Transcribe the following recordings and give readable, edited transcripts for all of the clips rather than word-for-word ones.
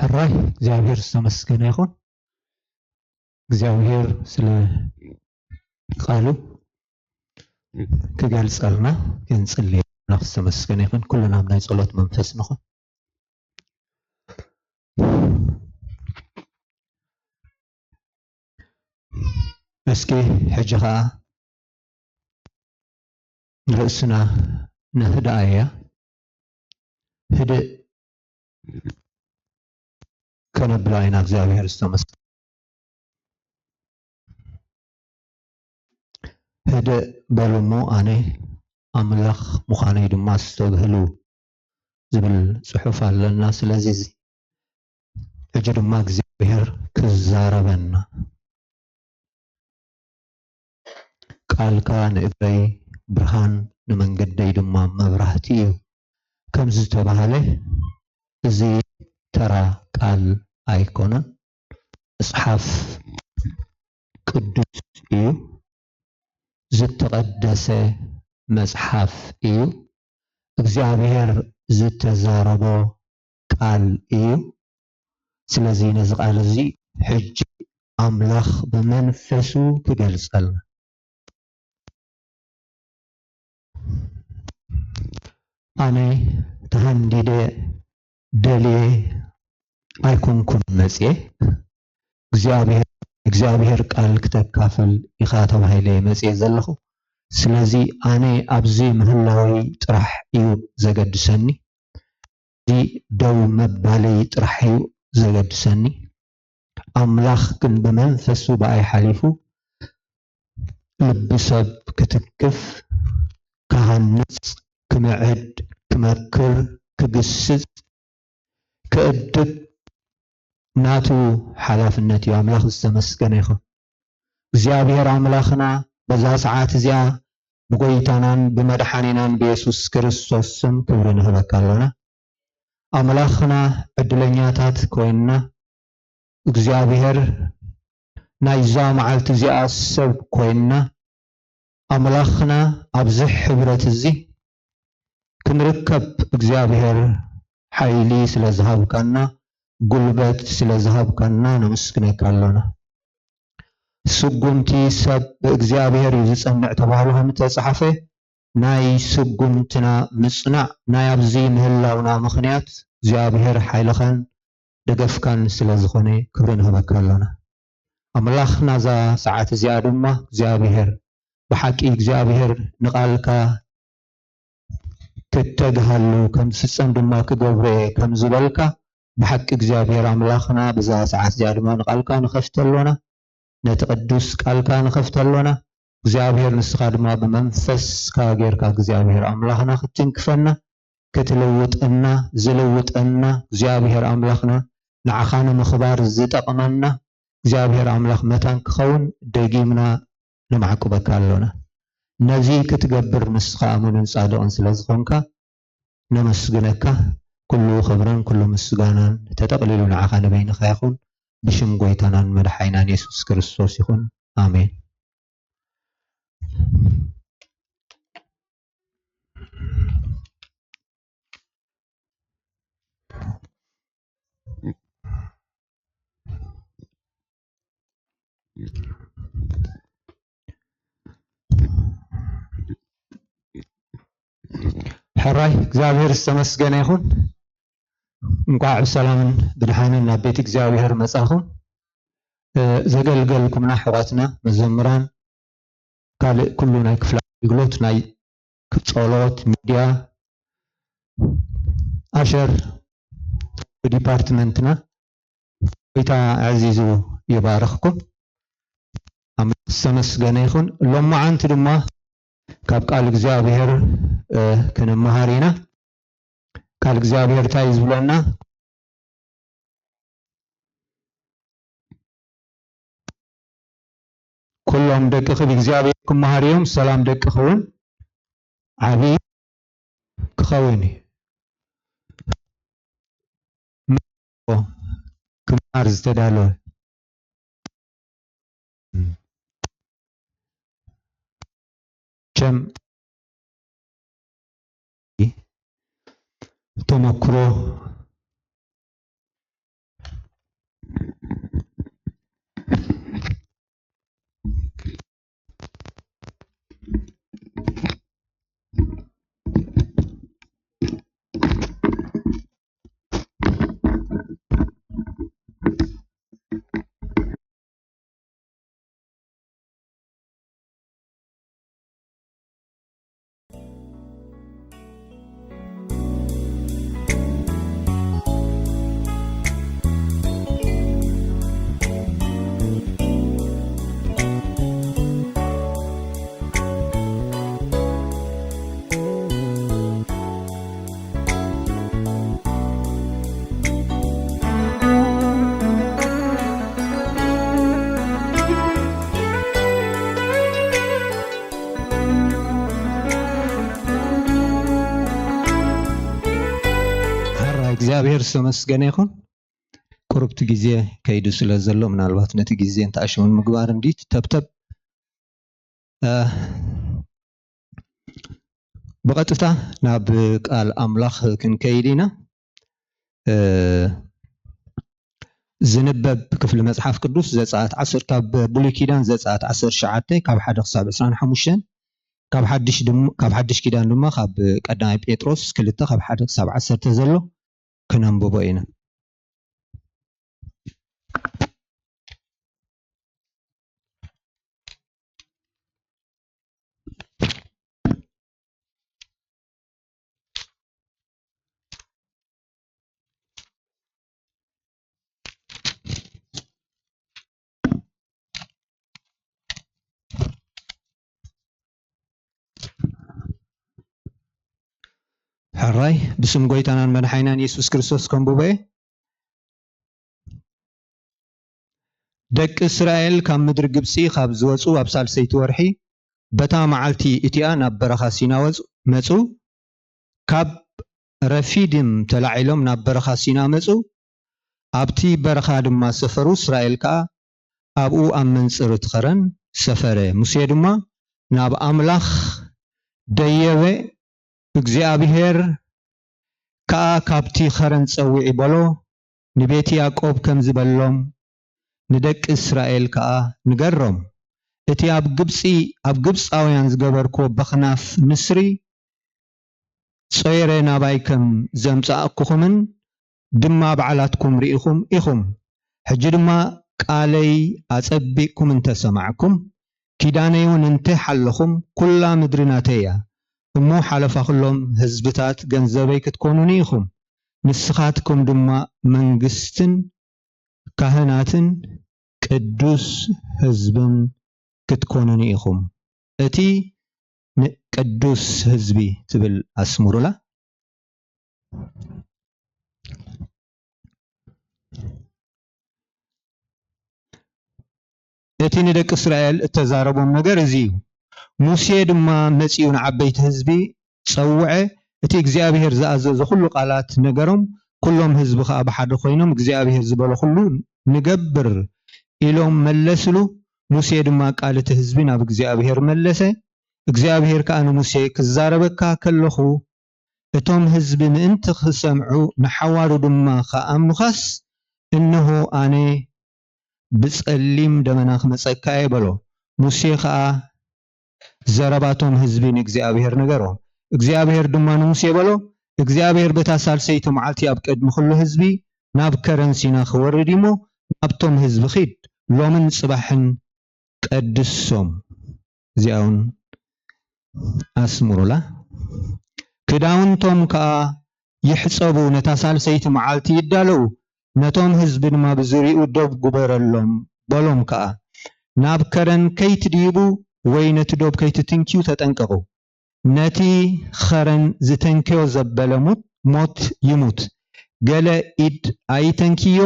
ሕራይ እግዚአብሔር ዝተመስገነ ይኹን። እግዚአብሔር ስለ ቃሉ ክገልጸልና ክንጽልየና ዝተመስገነ ይኹን። ኩልና ናይ ጸሎት መንፈስ ንኹን። እስኪ ሕጂ ኸዓ ርእስና ነህድኣ እያ ህድእ ከነብላ ኢና እግዚአብሔር ዝተመስገነ ህድእ በሉ እሞ ኣነ ኣምላኽ ምዃነይ ድማ ዝተብህሉ ዝብል ጽሑፍ ኣለና። ስለዚ ሕጂ ድማ እግዚአብሔር ክዛረበና ቃልካ ንእግረይ ብርሃን ንመንገደይ ድማ መብራህቲ እዩ ከም ዝተባህለ እዚ ተራ ቃል ኣይኮነን፣ መጽሓፍ ቅዱስ እዩ፣ ዝተቀደሰ መጽሓፍ እዩ፣ እግዚአብሔር ዝተዛረቦ ቃል እዩ። ስለዚ ነዚ ቃል እዚ ሕጂ ኣምላኽ ብመንፈሱ ክገልጸልና ኣነ ተሃንዲደ ደልየ ኣይኮንኩን መጽየ እግዚአብሔር ቃል ክተካፍል ኢኻ ተባሂለ መጽየ ዘለኹ። ስለዚ ኣነ ኣብዚ ምህላዊ ጥራሕ እዩ ዘገድሰኒ፣ እዚ ደው መባለይ ጥራሕ እዩ ዘገድሰኒ። ኣምላኽ ግን ብመንፈሱ ብኣይ ሓሊፉ ልቢ ሰብ ክትክፍ፣ ክሃንጽ፣ ክምዕድ፣ ክመክር፣ ክግስጽ፣ ክእድግ ናቱ ሓላፍነት እዩ። ኣምላኽ ዝተመስገነ ይኹን። እግዚአብሔር ኣምላኽና በዛ ሰዓት እዚኣ ብጎይታናን ብመድሓኒናን ብኢየሱስ ክርስቶስ ስም ክብሪ ንህበካ ኣለና። ኣምላኽና ዕድለኛታት ኮይንና እግዚአብሔር ናይዛ መዓልቲ እዚኣ ሰብ ኮይንና ኣምላኽና ኣብዚ ሕብረት እዚ ክንርከብ እግዚአብሔር ሓይሊ ስለ ዝሃብካና ጉልበት ስለ ዝሃብካና ነመስግነካ ኣለና። ስጉምቲ ሰብ ብእግዚአብሔር እዩ ዝጸንዕ ተባሂሉ ከም ዝተጻሕፈ ናይ ስጉምትና ምጽናዕ ናይ ኣብዚ ምህላውና ምኽንያት እግዚአብሔር ሓይልኻን ደገፍካን ስለ ዝኾነ ክብሪ ንህበካ ኣለና። ኣምላኽና ዛ ሰዓት እዚኣ ድማ እግዚአብሔር ብሓቂ እግዚአብሔር ንቓልካ ክትተግሃሉ ከም ዝፍጸም ድማ ክገብሮ ከም ዝበልካ ብሓቂ እግዚአብሔር ኣምላኽና በዛ ሰዓት እዚኣ ድማ ንቓልካ ንኸፍተሎና፣ ነቲ ቅዱስ ቃልካ ንኸፍተሎና እግዚአብሔር ንስኻ ድማ ብመንፈስካ ጌርካ እግዚአብሔር ኣምላኽና ክትንክፈና፣ ክትልውጠና፣ ዝልውጠና እግዚአብሔር ኣምላኽና ንዓኻ ንምኽባር ዝጠቕመና እግዚአብሔር ኣምላኽ መታን ክኸውን ደጊምና ነማዕቁበካ ኣለና። ነዚ ክትገብር ንስኻ እሙንን ጻድቕን ስለ ዝኾንካ ነመስግነካ። ኩሉ ክብርን ኩሉ ምስጋናን ተጠቕሊሉ ንዓኻ ንበይንኻ ይኹን ብሽም ጎይታናን መድሓኒናን ኢየሱስ ክርስቶስ ይኹን፣ ኣሜን። ሕራይ እግዚአብሔር ዝተመስገነ ይኹን። እንኳዕ ብሰላምን ብድሓንን ናብ ቤት እግዚአብሔር መጻኹም። ዘገልገልኩምና ሕዋትና መዘምራን ካልእ ኩሉ ናይ ክፍሊ ኣገልግሎት ናይ ጸሎት ሚድያ ኣሸር ዲፓርትመንትና ጎይታ ዕዚዙ ይባርኽኩም። ኣምላኽ ዝተመስገነ ይኹን። ሎማዓንቲ ድማ ካብ ቃል እግዚአብሔር ክንመሃር ኢና። ቃል እግዚአብሔር እንታይ ዝብለና? ኩሎም ደቅኺ ብእግዚአብሔር ክመሃር እዮም፣ ሰላም ደቅኺ እውን ዓብይ ክኸውን እዩ። ክመሃር ዝተዳለወ ቸም ተመክሮ እግዚአብሔር ዝተመስገነ ይኹን ቁርብቲ ግዜ ከይዱ ስለ ዘሎ ምናልባት ነቲ ግዜ እንተኣሽሙን ምግባር እንዲት ተብተብ በቀጥታ ናብ ቃል አምላኽ ክንከይድ ኢና ዝንበብ ክፍሊ መጽሓፍ ቅዱስ ዘጸአት 10 ካብ ብሉይ ኪዳን ዘጸአት 19 ካብ 1 ክሳብ 25 ካብ ሓድሽ ኪዳን ድማ ካብ ቀዳማይ ጴጥሮስ 2 ካብ 1 ክሳብ 10 ዘሎ ከነንብቦ ኢና حراي بسم قويتنا مدحينا يسوع كريستوس كمبوبي دك إسرائيل كم مدر جبسي خاب زوجو أبصال سيتورحي بتا معلتي إتيان برخا سيناوز مزو كاب رفيدم تلعيلهم نبرخا سينا مزو أبتي برخا دما سفرو إسرائيل كا أبو أمن سرت خرن سفره مسيدما ناب أملاخ ديوه እግዚአብሔር ካብቲ ኸረን ፀውዒ በሎ ንቤት ያዕቆብ ከም ዝበሎም ንደቂ እስራኤል ከዓ ንገሮም እቲ ኣብ ግብፃውያን ዝገበርክዎ በኽናፍ ንስሪ ፀይረ ናባይ ከም ዘምፃእኩኹምን ድማ በዓላትኩም ርኢኹም ኢኹም ሕጂ ድማ ቃለይ ኣፀቢቕኩም እንተሰማዕኩም ኪዳነይውን እንተሓለኹም ኩላ ምድርናተያ እሞ ሓለፋ ኩሎም ህዝብታት ገንዘበይ ክትኮኑኒ ኢኹም ንስኻትኩም ድማ መንግስትን ካህናትን ቅዱስ ህዝብን ክትኮኑኒ ኢኹም እቲ ቅዱስ ህዝቢ ትብል ኣስምሩላ እቲ ንደቂ እስራኤል እተዛረቦም ነገር እዚ ሙሴ ድማ መጺኡን ዓበይቲ ህዝቢ ፀውዐ እቲ እግዚአብሔር ዝኣዘዘ ኩሉ ቃላት ነገሮም ኩሎም ህዝቢ ከዓ ብሓደ ኮይኖም እግዚአብሔር ዝበሎ ኩሉ ንገብር ኢሎም መለስሉ ሙሴ ድማ ቃል እቲ ህዝቢ ናብ እግዚአብሔር መለሰ እግዚአብሔር ከዓ ንሙሴ ክዛረበካ ከለኹ እቶም ህዝቢ ምእንቲ ክሰምዑ ንሓዋሩ ድማ ከኣምኑኻስ እንሆ ኣነ ብጸሊም ደመና ክመፀካ ይበሎ ሙሴ ከዓ ዘረባቶም ህዝቢ ንእግዚአብሔር ነገሮ እግዚአብሔር ድማ ንሙሴ በሎ እግዚአብሔር በታ ሳልሰይቲ መዓልቲ ኣብ ቅድሚ ኩሉ ህዝቢ ናብ ከረን ሲና ክወርድ እሞ ናብቶም ህዝቢ ኺድ ሎምን ጽባሕን ቀድሶም እዚኣውን ኣስምሩላ ክዳውንቶም ከዓ ይሕፀቡ ነታ ሳልሰይቲ መዓልቲ ይዳለው ነቶም ህዝቢ ድማ ብዝሪኡ ደብ ጉበረሎም በሎም ከዓ ናብ ከረን ከይትድይቡ ወይ ነቲ ዶብ ከይትትንኪዩ ተጠንቀቁ ነቲ ኸረን ዝተንከዮ ዘበለ ሞት ይሙት ገለ ኢድ ኣይተንኪዮ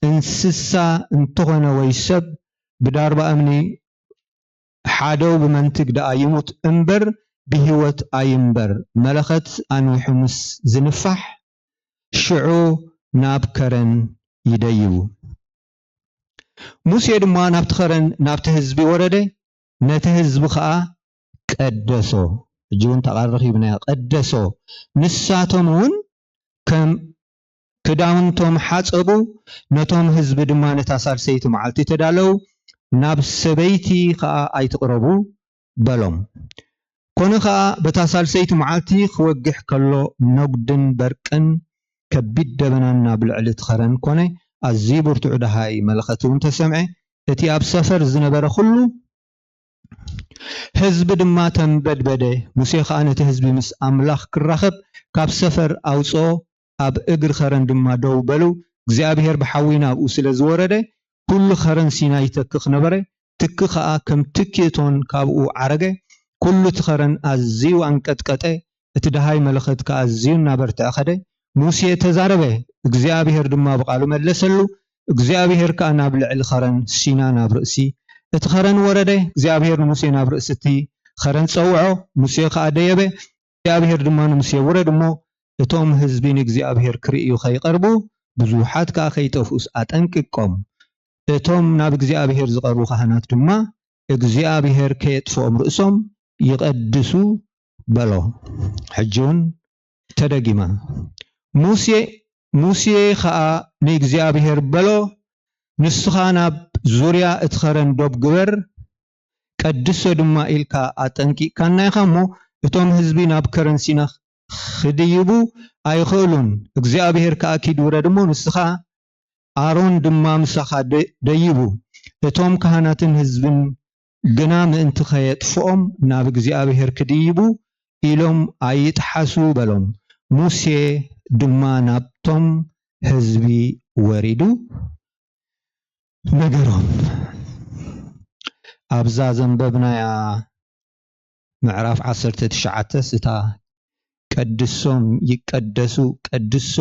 እንስሳ እንተኾነ ወይ ሰብ ብዳርባ እምኒ ሓደው ብመንትግ ደኣ ይሙት እምበር ብህይወት ኣይምበር መለኸት ኣንዊሑ ምስ ዝንፋሕ ሽዑ ናብ ከረን ይደይቡ ሙሴ ድማ ናብቲ ኸረን ናብቲ ህዝቢ ወረደ ነቲ ህዝቢ ከዓ ቀደሶ እጅውን ተቃረኺ ብና ቀደሶ ንሳቶም እውን ከም ክዳውንቶም ሓፀቡ ነቶም ህዝቢ ድማ ነታ ሳልሰይቲ መዓልቲ ተዳለው ናብ ሰበይቲ ከዓ ኣይትቕረቡ በሎም ኮነ ከዓ በታ ሳልሰይቲ መዓልቲ ክወግሕ ከሎ ነጉድን በርቅን ከቢድ ደበናን ናብ ልዕሊ ኸረን ኮነ ኣዝዩ ብርቱዕ ደሃይ መለኸት እውን ተሰምዐ እቲ ኣብ ሰፈር ዝነበረ ኩሉ ህዝቢ ድማ ተንበድበደ ሙሴ ከዓ ነቲ ህዝቢ ምስ ኣምላኽ ክራኸብ ካብ ሰፈር ኣውፅኦ ኣብ እግሪ ኸረን ድማ ደው በሉ እግዚአብሔር ብሓዊ ናብኡ ስለ ዝወረደ ኩሉ ኸረን ሲና ይተክኽ ነበረ ትክ ከዓ ከም ትክቶን ካብኡ ዓረገ ኩሉ ትኸረን ኣዝዩ አንቀጥቀጠ እቲ ደሃይ መለኸት ከዓ ኣዝዩ እናበርትዐ ኸደ ሙሴ ተዛረበ እግዚአብሔር ድማ ብቃሉ መለሰሉ እግዚአብሔር ከዓ ናብ ልዕሊ ኸረን ሲና ናብ ርእሲ እቲ ኸረን ወረደ እግዚአብሔር ንሙሴ ናብ ርእሲ እቲ ኸረን ፀውዖ ሙሴ ከዓ ደየበ እግዚአብሔር ድማ ንሙሴ ወረድ እሞ እቶም ህዝቢ ንእግዚአብሔር ክርእዩ ከይቀርቡ ብዙሓት ከዓ ከይጠፍኡስ አጠንቅቆም እቶም ናብ እግዚአብሔር ዝቀርቡ ካህናት ድማ እግዚአብሔር ከየጥፎም ርእሶም ይቀድሱ በሎ ሕጂውን ተደጊማ ሙሴ ከዓ ንእግዚአብሔር በሎ ንስኻ ናብ ዙርያ እትኸረን ዶብ ግበር ቀድሶ ድማ ኢልካ አጠንቂቅካና ኢኻ እሞ እቶም ህዝቢ ናብ ከረን ሲና ክድይቡ ኣይኽእሉን እግዚአብሔር ከዓ ኪድውረድ እሞ ንስኻ አሮን ድማ ምሳኻ ደይቡ እቶም ካህናትን ህዝብን ግና ምእንቲ ከየጥፍኦም ናብ እግዚአብሔር ክድይቡ ኢሎም ኣይጥሓሱ በሎም ሙሴ ድማ ናብቶም ህዝቢ ወሪዱ ነገሮም ኣብዛ ዘንበብናያ ምዕራፍ 19 እታ ቀድሶም ይቀደሱ ቀድሶ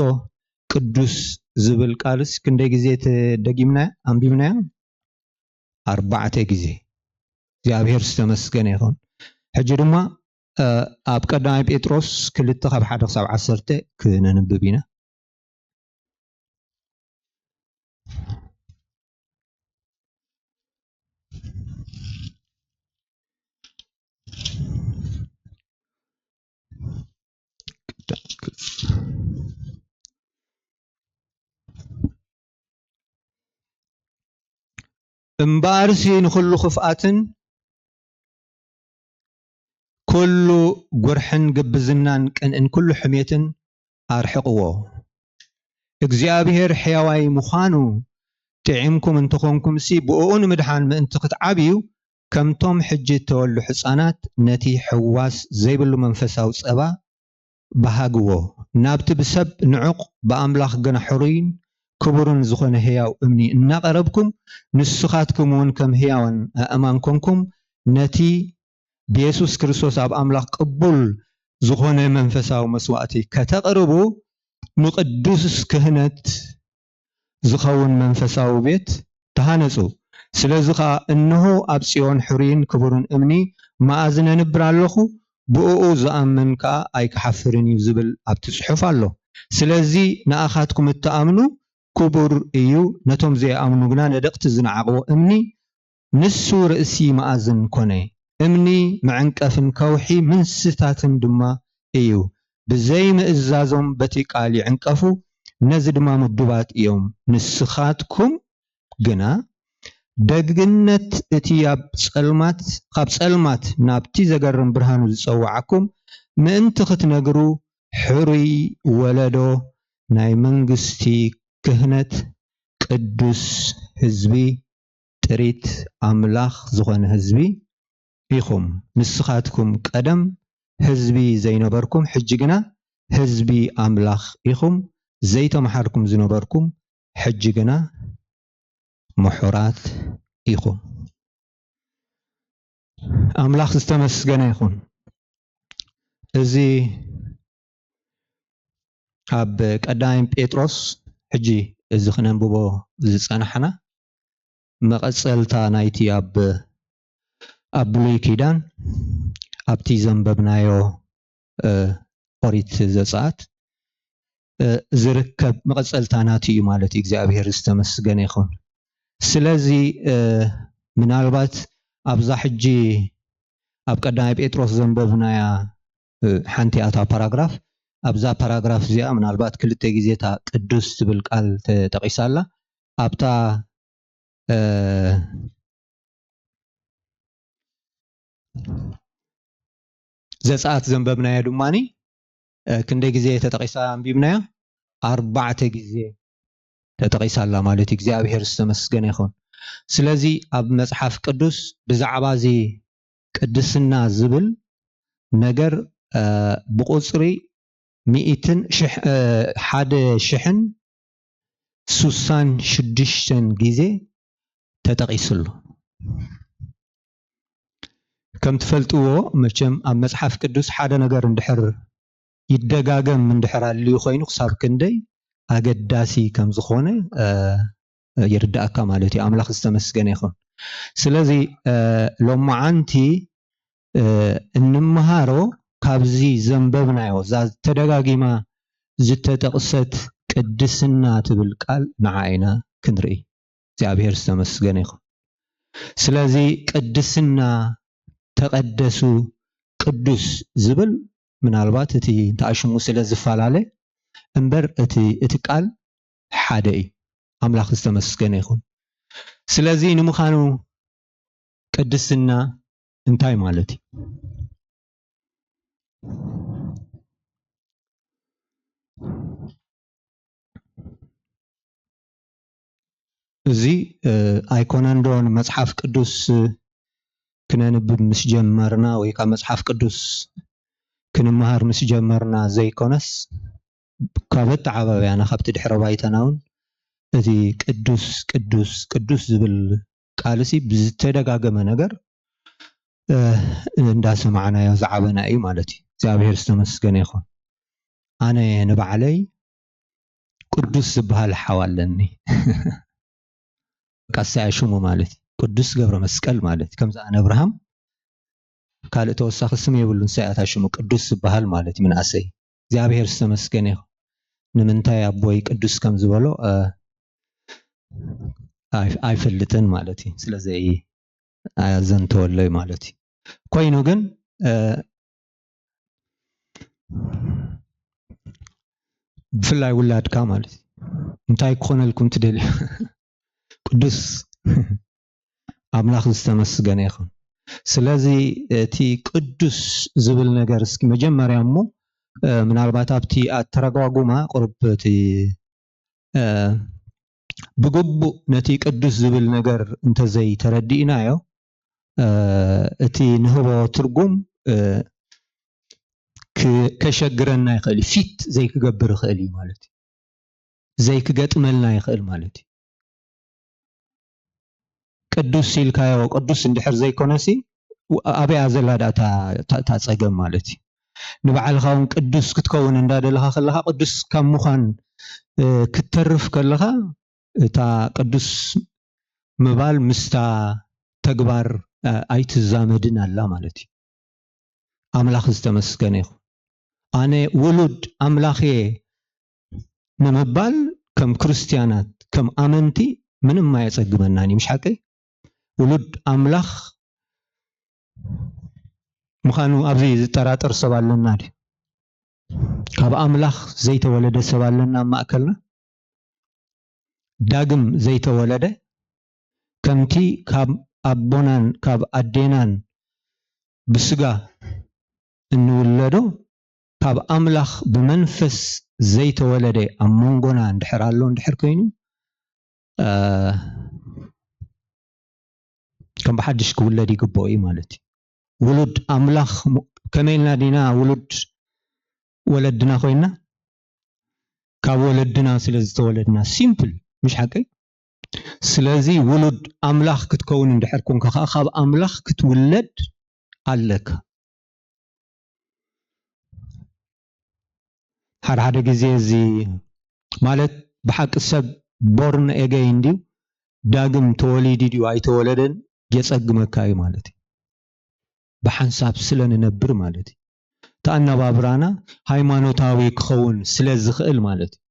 ቅዱስ ዝብል ቃልስ ክንደይ ግዜ ተደጊምና አንቢብናያ 4 ግዜ እግዚአብሔር ዝተመስገነ ይኹን ሕጂ ድማ ኣብ ቀዳማይ ጴጥሮስ 2:1-10 ክነንብብ ኢና እምበኣርሲ ንኩሉ ክፍኣትን ኩሉ ጉርሕን ግብዝናን ቅንእን ኩሉ ሕሜትን ኣርሕቕዎ እግዚአብሔር ሕያዋይ ምዃኑ ጥዒምኩም እንትኾንኩም ሲ ብኡኡ ንምድሓን ምእንቲ ክትዓብዩ ከምቶም ሕጂ ተወሉ ሕፃናት ነቲ ሕዋስ ዘይብሉ መንፈሳዊ ፀባ ባሃግዎ ናብቲ ብሰብ ንዑቕ ብኣምላኽ ገና ሕሩይን ክቡርን ዝኾነ ሕያው እምኒ እናቐረብኩም ንስኻትኩም እውን ከም ሕያዋን ኣእማን ኮንኩም ነቲ ብኢየሱስ ክርስቶስ ኣብ ኣምላኽ ቅቡል ዝኾነ መንፈሳዊ መስዋእቲ ከተቕርቡ ንቅዱስ ክህነት ዝኸውን መንፈሳዊ ቤት ተሃነፁ ስለዚ ከዓ እንሆ ኣብ ጽዮን ሕሩይን ክቡርን እምኒ ማእዝነ ነብር ኣለኹ ብኡኡ ዝኣምን ከዓ ኣይክሓፍርን እዩ ዝብል ኣብቲ ጽሑፍ ኣሎ ስለዚ ንኣኻትኩም እተኣምኑ ክቡር እዩ ነቶም ዘይኣምኑ ግና ነደቕቲ ዝነዓቕዎ እምኒ ንሱ ርእሲ ማእዝን ኮነ እምኒ መዕንቀፍን ከውሒ ምንስታትን ድማ እዩ ብዘይ ምእዛዞም በቲ ቃል ይዕንቀፉ ነዚ ድማ ምዱባት እዮም ንስኻትኩም ግና ደግነት እቲ ኣብ ጸልማት ካብ ጸልማት ናብቲ ዘገርም ብርሃኑ ዝጸዋዓኩም ምእንቲ ክትነግሩ ሕሩይ ወለዶ ናይ መንግስቲ ክህነት ቅዱስ ህዝቢ ጥሪት ኣምላኽ ዝኾነ ህዝቢ ኢኹም ንስኻትኩም ቀደም ህዝቢ ዘይነበርኩም ሕጂ ግና ህዝቢ ኣምላኽ ኢኹም ዘይተመሓርኩም ዝነበርኩም ሕጂ ግና ምሑራት ኢኹም ኣምላኽ ዝተመስገነ ይኹን እዚ ኣብ ቀዳማይ ጴጥሮስ ሕጂ እዚ ክነንብቦ ዝጸናሕና መቐጸልታ ናይቲ ኣብ ብሉይ ኪዳን ኣብቲ ዘንበብናዮ ኦሪት ዘጸአት ዝርከብ መቐጸልታ ናቲ እዩ ማለት እግዚአብሔር ዝተመስገነ ይኹን ስለዚ ምናልባት ኣብዛ ሕጂ ኣብ ቀዳማይ ጴጥሮስ ዘንበብናያ ሓንቲ ኣታ ፓራግራፍ ኣብዛ ፓራግራፍ እዚኣ ምናልባት ክልተ ግዜታ ቅዱስ ዝብል ቃል ተጠቂሳላ ኣብታ ዘጸአት ዘንበብናያ ድማኒ ክንደይ ግዜ ተጠቂሳ አንቢብናያ 4 ግዜ ተጠቂሳላ ማለት እግዚአብሔር ዝተመስገነ ይኹን ስለዚ ኣብ መጽሓፍ ቅዱስ ብዛዕባ እዚ ቅድስና ዝብል ነገር ብቁጽሪ 166 ግዜ ተጠቂሱሉ ከም ትፈልጥዎ መቸም ኣብ መጽሓፍ ቅዱስ ሓደ ነገር እንድሕር ይደጋገም እንድሕር ኣልዩ ኮይኑ ክሳብ ክንደይ ኣገዳሲ ከም ዝኾነ ይርዳእካ ማለት እዩ ኣምላኽ ዝተመስገነ ይኹን ስለዚ ሎማዓንቲ እንመሃሮ ካብዚ ዘንበብናዮ ዛ ተደጋጊማ ዝተጠቕሰት ቅድስና ትብል ቃል ንዓይና ክንርኢ እግዚአብሔር ዝተመስገነ ይኹን ስለዚ ቅድስና ተቀደሱ ቅዱስ ዝብል ምናልባት እቲ ተኣሽሙ ስለ ዝፈላለ እምበር እቲ ቃል ሓደ እዩ አምላኽ ዝተመስገነ ይኹን ስለዚ ንምዃኑ ቅድስና እንታይ ማለት እዚ ኣይኮነንዶን መጽሐፍ ቅዱስ ክነንብብ ምስ ጀመርና ወይ ከዓ መጽሐፍ ቅዱስ ክንመሃር ምስ ጀመርና ዘይኮነስ ካብት ዓባብያና ካብቲ ድሕረ ባይተናውን እቲ ቅዱስ ቅዱስ ቅዱስ ዝብል ቃልሲ ብዝተደጋገመ ነገር እንዳሰማዕናዮ ዝዓበና እዩ ማለት እዩ እግዚአብሔር ዝተመስገነ ይኹን ኣነ ንባዕለይ ቅዱስ ዝበሃል ሓዋለኒ ቀሳይ ሽሙ ማለት ቅዱስ ገብረ መስቀል ማለት ከምዛ ኣነ አብርሃም ካልእ ተወሳኺ ስም የብሉን ሰያታ ሽሙ ቅዱስ ዝበሃል ማለት ምንኣሰይ እግዚአብሔር ዝተመስገነ ይኹን ንምንታይ ኣቦይ ቅዱስ ከም ዝበሎ ኣይፈልጥን ማለት እዩ ስለዚ ኣዘንተወለይ ማለት እዩ ኮይኑ ግን ብፍላይ ውላድካ ማለት እንታይ ክኾነልኩም ትደልዩ ቅዱስ አምላኽ ዝተመስገነ ይኹን ስለዚ እቲ ቅዱስ ዝብል ነገር እስኪ መጀመርያ እሞ ምናልባት ኣብቲ ኣተረጓጉማ ቁርብቲ ብግቡእ ነቲ ቅዱስ ዝብል ነገር እንተዘይ ተረዲእናዮ እቲ ንህቦ ትርጉም ከሸግረና ይኽእል ፊት ዘይክገብር ይኽእል እዩ ማለት እዩ ዘይክገጥመልና ይኽእል ማለት እዩ ቅዱስ ኢልካዮ ቅዱስ እንድሕር ዘይኮነሲ ኣብያ ዘላ ዳታ ታፀገም ማለት እዩ ንባዕልኻ እውን ቅዱስ ክትከውን እንዳደለኻ ከለኻ ቅዱስ ካብ ምዃን ክትተርፍ ከለኻ እታ ቅዱስ ምባል ምስታ ተግባር ኣይትዛመድን ኣላ ማለት እዩ አምላኽ ዝተመስገነ ይኹን ኣነ ውሉድ አምላኽ ንምባል ከም ክርስቲያናት ከም ኣመንቲ ምንም ኣየፀግመናኒ ምሽ ሓቂ ውሉድ አምላኽ ምዃኑ ኣብዚ ዝጠራጠር ሰብ ኣለና ዲ ካብ አምላኽ ዘይተወለደ ሰብ ኣለና ማእከልና ዳግም ዘይተወለደ ከምቲ ካብ ኣቦናን ካብ ኣዴናን ብስጋ እንውለዶ ካብ አምላኽ ብመንፈስ ዘይተወለደ ኣብ መንጎና እንድሕር ኣሎ እንድሕር ኮይኑ ከም በሓድሽ ክውለድ ይግብኦ እዩ ማለት እዩ ውሉድ አምላኽ ከመይልና ዲና ውሉድ ወለድና ኮይና ካብ ወለድና ስለ ዝተወለድና ሲምፕል ምሽ ሓቂ ስለዚ ውሉድ አምላኽ ክትከውን እንድሕር ኮንካ ካብ አምላኽ ክትውለድ ኣለካ ሓደ ግዜ እዚ ማለት በሓቂ ሰብ ቦርን ኤገይን ዲዩ ዳግም ተወሊድ ዲዩ ኣይተወለደን የፀግመካ እዩ ማለት እዩ በሓንሳብ ስለንነብር ማለት እዩ ተኣነባብራና ሃይማኖታዊ ክኸውን ስለ ዝኽእል ማለት እዩ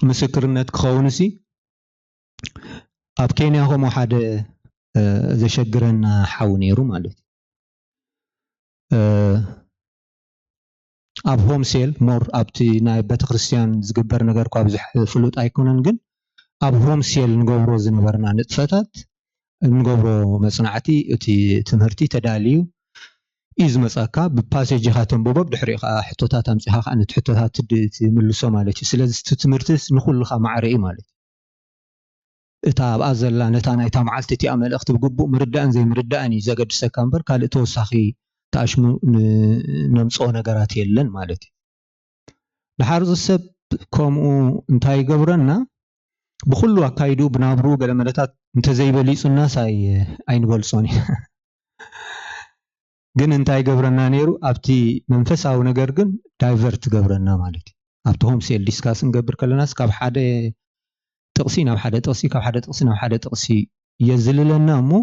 ንምስክርነት ክኸውን ሲ ኣብ ኬንያ ከምኡ ሓደ ዘሸግረና ሓው ነይሩ ማለት እዩ ኣብ ሆምሴል ሞር ኣብቲ ናይ ቤተክርስትያን ዝግበር ነገር ኳ ብዙሕ ፍሉጥ ኣይኮነን ግን ኣብ ሆምሴል ንገብሮ ዝነበርና ንጥፈታት ንገብሮ መጽናዕቲ እቲ ትምህርቲ ተዳልዩ እዩ ዝመፀካ ብፓሴጅ ኢኻ ተንብቦ ብድሕሪኡ ከዓ ሕቶታት ኣምፂኻ ከዓ ነቲ ሕቶታት ትምልሶ ማለት እዩ ስለዚ እቲ ትምህርቲ ንኩልኻ ማዕረ እዩ ማለት እዩ እታ ኣብኣ ዘላ ነታ ናይታ መዓልቲ እቲኣ መልእኽቲ ብግቡእ ምርዳእን ዘይምርዳእን እዩ ዘገድሰካ እምበር ካልእ ተወሳኺ ተኣሽሙ ነምፅኦ ነገራት የለን ማለት እዩ ድሓር ዝሰብ ከምኡ እንታይ ይገብረና ብኩሉ ኣካይዱ ብናብሩ ገለ መለታት እንተዘይበሊፁና ሳይ ኣይንበልፆን ግን እንታይ ገብረና ነይሩ ኣብቲ መንፈሳዊ ነገር ግን ዳይቨርት ገብረና ማለት እዩ ኣብቲ ሆምሴል ዲስካስ እንገብር ከለናስ ካብ ሓደ ጥቕሲ ናብ ሓደ ጥቕሲ ካብ ሓደ ጥቕሲ ናብ ሓደ ጥቕሲ የዝልለና እሞ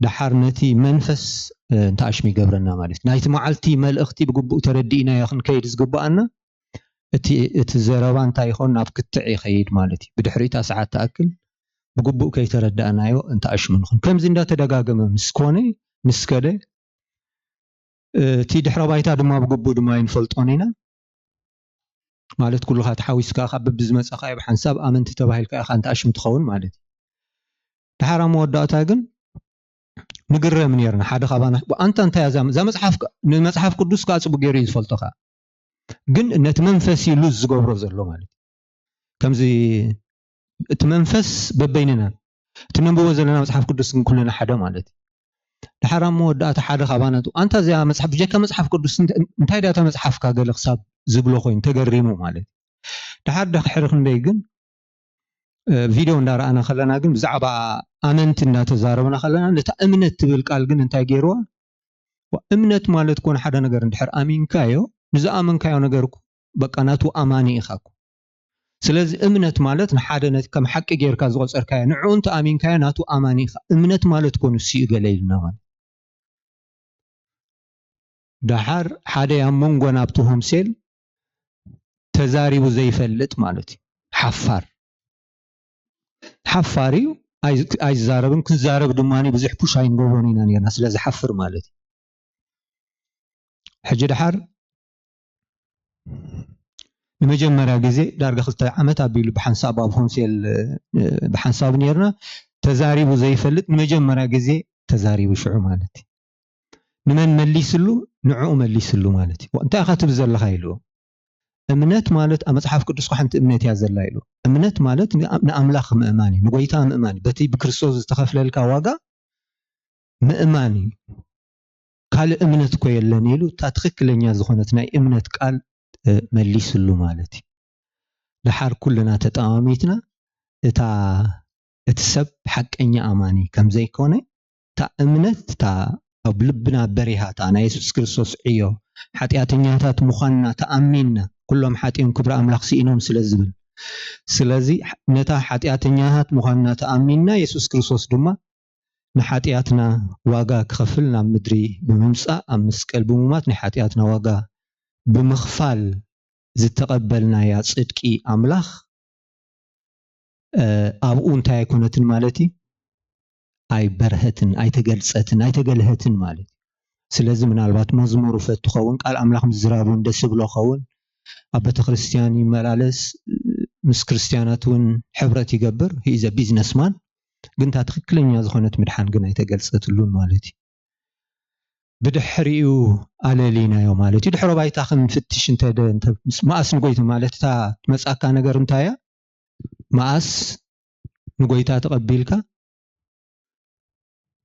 دحر نتي منفس انتعش ميقبرنا مالت نايت معلتي ملأختي بقبو تردينا يخن كيد زقبأنا اتزربان تايخون ناب كتعي خيد مالتي بدحريتا ساعات تأكل بقبو كي تردأنا يو انتعش منخن كم زندا تدقاقم مسكوني مسكده تي دحر بايتا دما بقبو دما ينفلطونينا مالت كلها تحاويس كاخا ببزمت أخايب حنساب آمنت تباهي الكاخا انتعش متخون مالتي دحر موداتا قن نقرر من يرنا حدا خبانا أنت يا زم مصحف مصحف قدوس كاس بغيري فلتخا جن نتمنفس يلوز قبر زلو مالتي كم زي تمنفس ببيننا تنبو زلنا مصحف قدوس كلنا حدا مالتي الحرام مودات حدا خبانا أنت زي مصحف جاك مصحف قدوس انت هيدا مصحف كاقل خصاب زبلو خوين تقريمو مالتي لحد حرخ نديقن فيديو ندار أنا خلنا قن بزعبا أمنت إنها تزاربنا خلنا نتا أمنت تبل قال قن انتا جيروا وأمنت مالت تكون حدا نقر ندحر آمين كايو نزا آمن كايو نقركو بقى ناتو أماني إخاكو سلز أمنت مالت نحادا نت كم حق جير كازغل سر كايو نعون تا آمين كايو ناتو أماني إخا أمنت مالت تكون السيء قليل نوان دحر حدا يامون قنابتهم سيل تزاريبو زي فلت مالتي حفاري أي زاربن كن زارب دماني بزح بوشاين قوانينا نيرنا سلازي حفر مالتي حجي دحر نمجمرا جزي دارغ خلطة عمتا بيلو بحنساب أبهم سيل بحنساب نيرنا تزاريبو زي فلت نمجمرا جزي تزاريبو شعو مالتي نمن مليسلو نعو مليسلو مالتي وانت أخاتب زل خايلو أمنت مالت أمصحف قدس قحنت أمنت يا زلايلو أمنت مالت نأملاخ مأماني نقويتا مأماني بتي بكريستوس استخف للك واقع مأماني قال أمنت كويلانيلو تاتخك لن يزخونتنا أمنت قال مليسلو مالتي لحار كلنا تتآميتنا اتسب حق اني أماني كم زي كوني تا أمنت تا أبلبنا بريها تا أنا يسوس كريستوس عيو حتياتنياتات مخانا تأميننا كلهم حاتين كبر أملاخ سيئنهم سلزبل سلزي نتا حتياتنياتات مخانا تأميننا يسوس كريستوس دما نحاتياتنا واقا كخفلنا مدري بممسا أمسكال بمومات نحاتياتنا واقا بمخفال زي تقبلنا يا صدقي أملاخ أبقون تايكونتن مالتي أي برهتن أي تقلصتن أي تقلهتن مالتي سلازم من البات مزمور فتخون قال أملاخ مزرابون دسبلو خون أبت خريستياني ملالس مس كريستياناتون حبرت يقبر هي إذا بيزنس مان قنت هتخكلن يا زخونت مدحان قنا يتقلصتلون مالتي بدحريو على لينا يوم مالتي دحرو بايتاخن فتش انت ما أس نقويت مالتي تا مساكا نقر انتايا ما أس نقويتا تقبيلك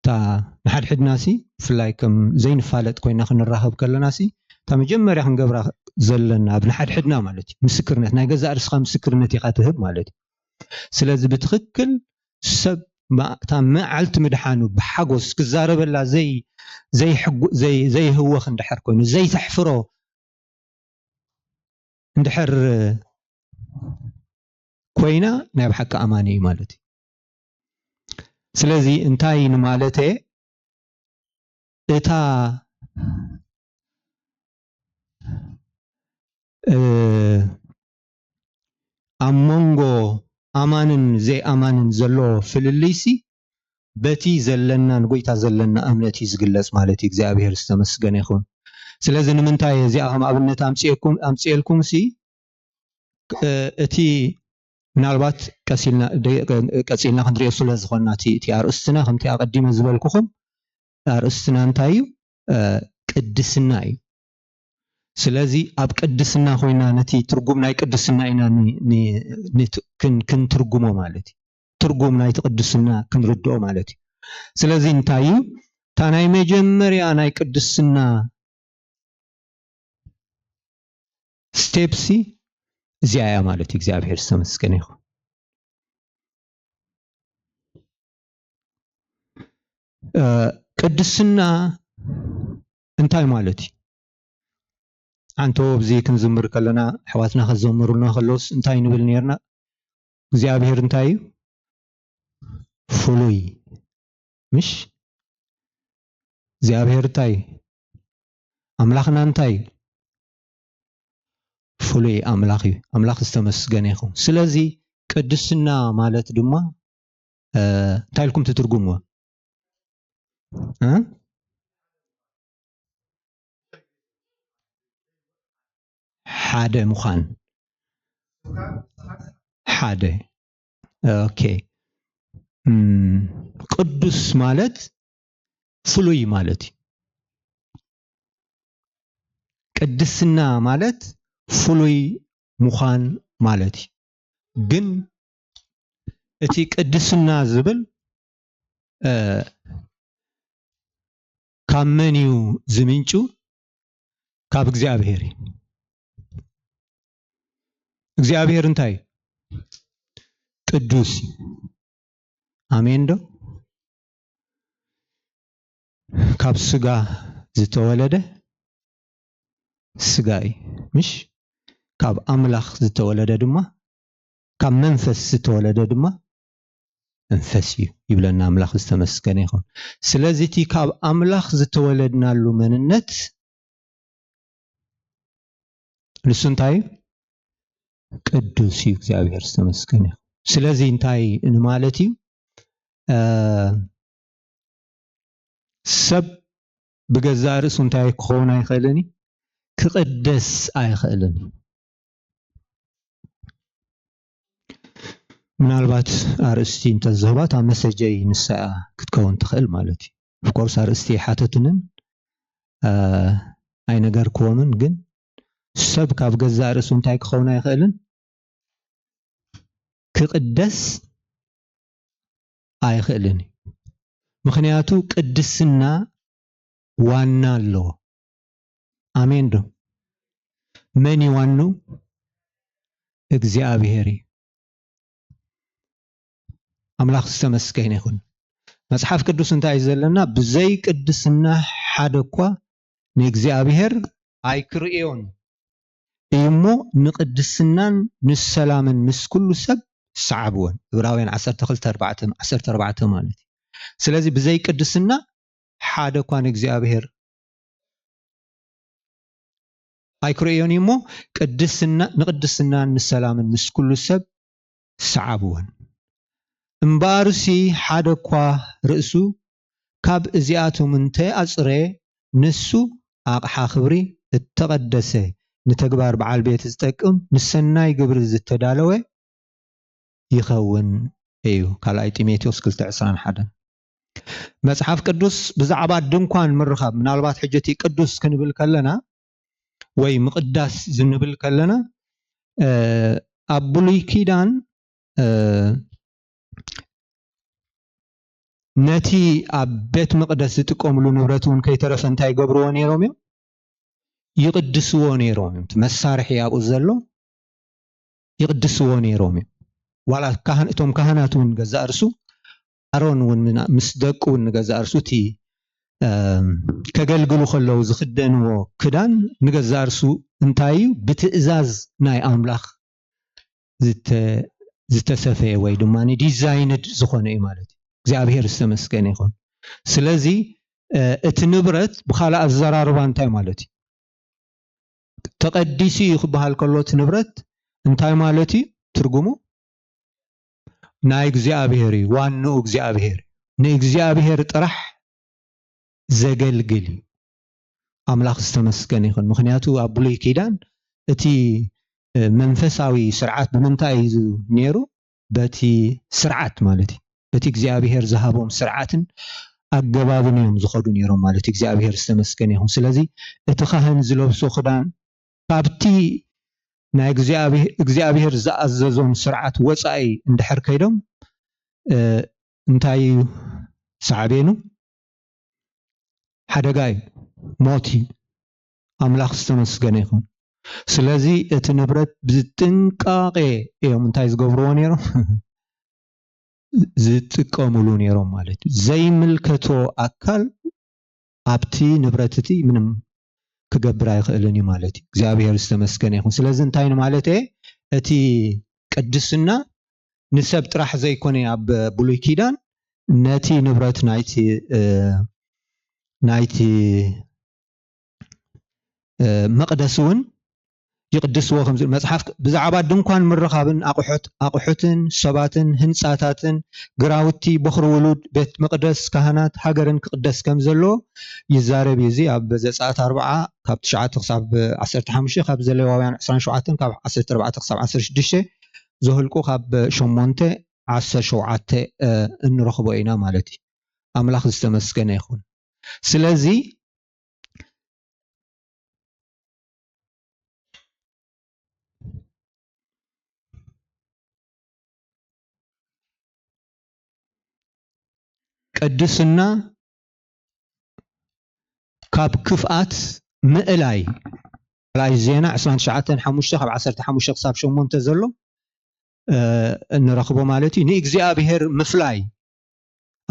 تا نحد حد ناسي فلايكم زين فالت كوينا خن الراهب كلا ناسي تا مجمر يخن قبرا زلنا بنحد حدنا مالتي مسكرنت ناي جزا أرسخا مسكرنتي قاتهب مالتي سلازي بتخكل سب ما تا ما علت مدحانو بحقوس كزارب لا زي حق زي هو خندحر كوينو زي تحفره اندحر كوينا ناي بحق أماني مالتي سلازي انتاي نمالتي اتا أمونغو أمانن زي أمانن زلو فلليسي بتي زلنا نقويتا زلنا أمنتي زقلس مالتي እግዚአብሔር استمسገን ይሁን ስለዚህ ንምንታይ እዚኣም ኣብነት ኣምጽኤልኩም ሲ እቲ ምናልባት ቀሲልና ክንሪኦ ስለ ዝኾና እቲ ኣርእስትና ከምቲ ኣቀዲመ ዝበልኩኹም ኣርእስትና እንታይ እዩ ቅድስና እዩ ስለዚ ኣብ ቅድስና ኮይና ነቲ ትርጉም ናይ ቅድስና ኢና ክንትርጉሞ ማለት እዩ ትርጉም ናይ ቅድስና ክንርድኦ ማለት እዩ ስለዚህ እንታይ እዩ تا ናይ መጀመርያ ናይ ቅድስና ስቴፕሲ እዚኣ ማለት እግዚአብሔር ዝተመስገነ ይሁን ቅድስና እንታይ ማለት እዩ አንተ ወብዚ ክንዝምር ከለና ሕዋትና ከዘምሩና ከሎስ እንታይ ንብል ነርና እግዚአብሔር እንታይ እዩ ፍሉይ مش እግዚአብሔር እንታይ ኣምላኽና እንታይ ፍሉይ ኣምላኽ እዩ ኣምላኽ ዝተመስገነ ይኹን ስለዚ ቅድስና ማለት ድማ እንታይ ኢልኩም ትትርጉምዎ ሓደ ምዃን ሓደ ኦኬ ቅዱስ ማለት ፍሉይ ማለት ቅድስና ማለት ፍሉይ ምዃን ማለት ግን እቲ ቅድስና ዝብል ካብ መን እዩ ዝምንጩ ካብ እግዚአብሔር እግዚአብሔር እንታይ ቅዱስ አሜን ዶ ካብ ስጋ ዝተወለደ ስጋይ ምሽ ካብ አምላኽ ዝተወለደ ድማ ካብ መንፈስ ዝተወለደ ድማ መንፈስ እዩ ይብለና አምላኽ ዝተመስገነ ይኹን ስለዚህ እቲ ካብ አምላኽ ዝተወለድናሉ መንነት ንሱ እንታይ ቅዱስ እዩ እግዚአብሔር ዝተመስገነ ይኹን ስለዚህ እንታይ ማለት እዩ ሰብ ብገዛ ርእሱ እንታይ ክኸውን ኣይኽእልን ክቅደስ ኣይኽእልን ምናልባት አርእስቲ እንተዝህባት ኣብ መሰጀይ ንሳ ክትከውን ትኽእል ማለት እዩ ኦፍኮርስ አርእስቲ ሓተቱንን ኣይ ነገር ክኾኑን ግን ሰብ ካብ ገዛ ርእሱ እንታይ ክኸውን ኣይኽእልን ክቅደስ ኣይኽእልን ምክንያቱ ቅድስና ዋና ኣለዎ አሜን ዶ መን ይዋኑ እግዚአብሔር አምላኽ ዝተመስገነ ይኹን መጽሐፍ ቅዱስ እንታይ ዘለና ብዘይ ቅድስና ሓደ እኳ ንእግዚአብሔር ኣይክርእዮን እሞ ንቅድስናን ንሰላምን ምስ ኩሉ ሰብ ሰዓብዎን ዕብራውያን 12:14 ማለት ስለዚህ ብዘይ ቅድስና ሓደ እኳ ንእግዚአብሔር ኣይክርእዮን እሞ ንቅድስናን ንሰላምን ምስ ኩሉ ሰብ ሰዓብዎን እምባርሲ ሓደ እኳ ርእሱ ካብ እዚኣቶም እንተኣፅረ ንሱ ኣቕሓ ክብሪ እተቐደሰ ንተግባር በዓል ቤት ዝጠቅም ንሰናይ ግብሪ ዝተዳለወ ይኸውን እዩ ካልኣይ ጢሞቴዎስ 2:21 መጽሐፍ ቅዱስ ብዛዕባ ድንኳን ምርኻብ ምናልባት ሕጀቲ ቅዱስ ክንብል ከለና ወይ ምቅዳስ ዝንብል ከለና ኣብ ብሉይ ኪዳን ነቲ ኣብ ቤት መቅደስ ዝጥቀምሉ ንብረት እውን ከይተረፈ እንታይ ገብርዎ ነይሮም እዮም ይቅድስዎ ነይሮም እዮም መሳርሒ ኣብኡ ዘሎ ይቅድስዎ ነይሮም እዮም ዋላ እቶም ካህናት እውን ገዛ እርሱ ኣሮን እውን ምስ ደቁ እውን ገዛ እርሱ እቲ ከገልግሉ ከለው ዝኽደንዎ ክዳን ንገዛ እርሱ እንታይ እዩ ብትእዛዝ ናይ ኣምላኽ ዝተሰፈየ ወይ ድማ ዲዛይንድ ዝኾነ እዩ ማለት እግዚአብሔር ዝተመስገነ ይኹን ስለዚ እቲ ንብረት ብኻልእ ኣዘራርባ እንታይ ማለት እዩ ተቀዲሱ ይኽበሃል ከሎ እቲ ንብረት እንታይ ማለት እዩ ትርጉሙ ናይ እግዚአብሔር እዩ ዋናው እግዚአብሔር ንእግዚአብሔር ጥራሕ ዘገልግል ኣምላኽ ዝተመስገነ ይኹን ምክንያቱ ኣብ ብሉይ ኪዳን እቲ መንፈሳዊ ስርዓት ብምንታይ እዩ ነይሩ በቲ ስርዓት ማለት እዩ በቲ እግዚአብሔር ዝሃቦም ስርዓትን ኣገባብን እዮም ዝኸዱ ነይሮም ማለት እግዚአብሔር ዝተመስገነ ይኹን ስለዚ እቲ ካህን ዝለብሶ ክዳን ካብቲ ናይ እግዚአብሔር ዝኣዘዞም ስርዓት ወፃኢ እንድሕር ከይዶም እንታይ ሳዕቤኑ ሓደጋ እዩ ሞት ኣምላኽ ዝተመስገነ ይኹን ስለዚ እቲ ንብረት ብጥንቃቄ እዮም እንታይ ዝገብርዎ ነይሮም ዝጥቀምሉ ነይሮም ማለት እዩ ዘይምልከቶ ኣካል ኣብቲ ንብረት እቲ ምንም ክገብር ኣይኽእልን እዩ ማለት እዩ እግዚአብሔር ዝተመስገነ ይኹን ስለዚ እንታይ ማለት እቲ ቅድስና ንሰብ ጥራሕ ዘይኮነ ኣብ ብሉይ ኪዳን ነቲ ንብረት ናይቲ نايتي مقدسون يقدسوا خمس مصحف بزعبات دنكان مرخابن اقحوتن سباتن هنصاتاتن غراوتي بخر ولود بيت مقدس كهنات هاجرن قدس كم زلو يزارب يزي اب زصات 4 كاب 9 حساب 15 كاب زلواوያን 27 كاب 14 حساب 16 زهلقو كاب 8 17 እንረኽቦ ኢና ማለት እዩ አምላኽ ዝተመስገነ ይኹን ስለዚ ቅድስና ካብ ክፍአት ምእላይ ላይ ዜና 29 5 ካብ 15 ክሳብ 8 ዘሎ እንረኽቦ ማለት እዩ ንእግዚአብሔር ምፍላይ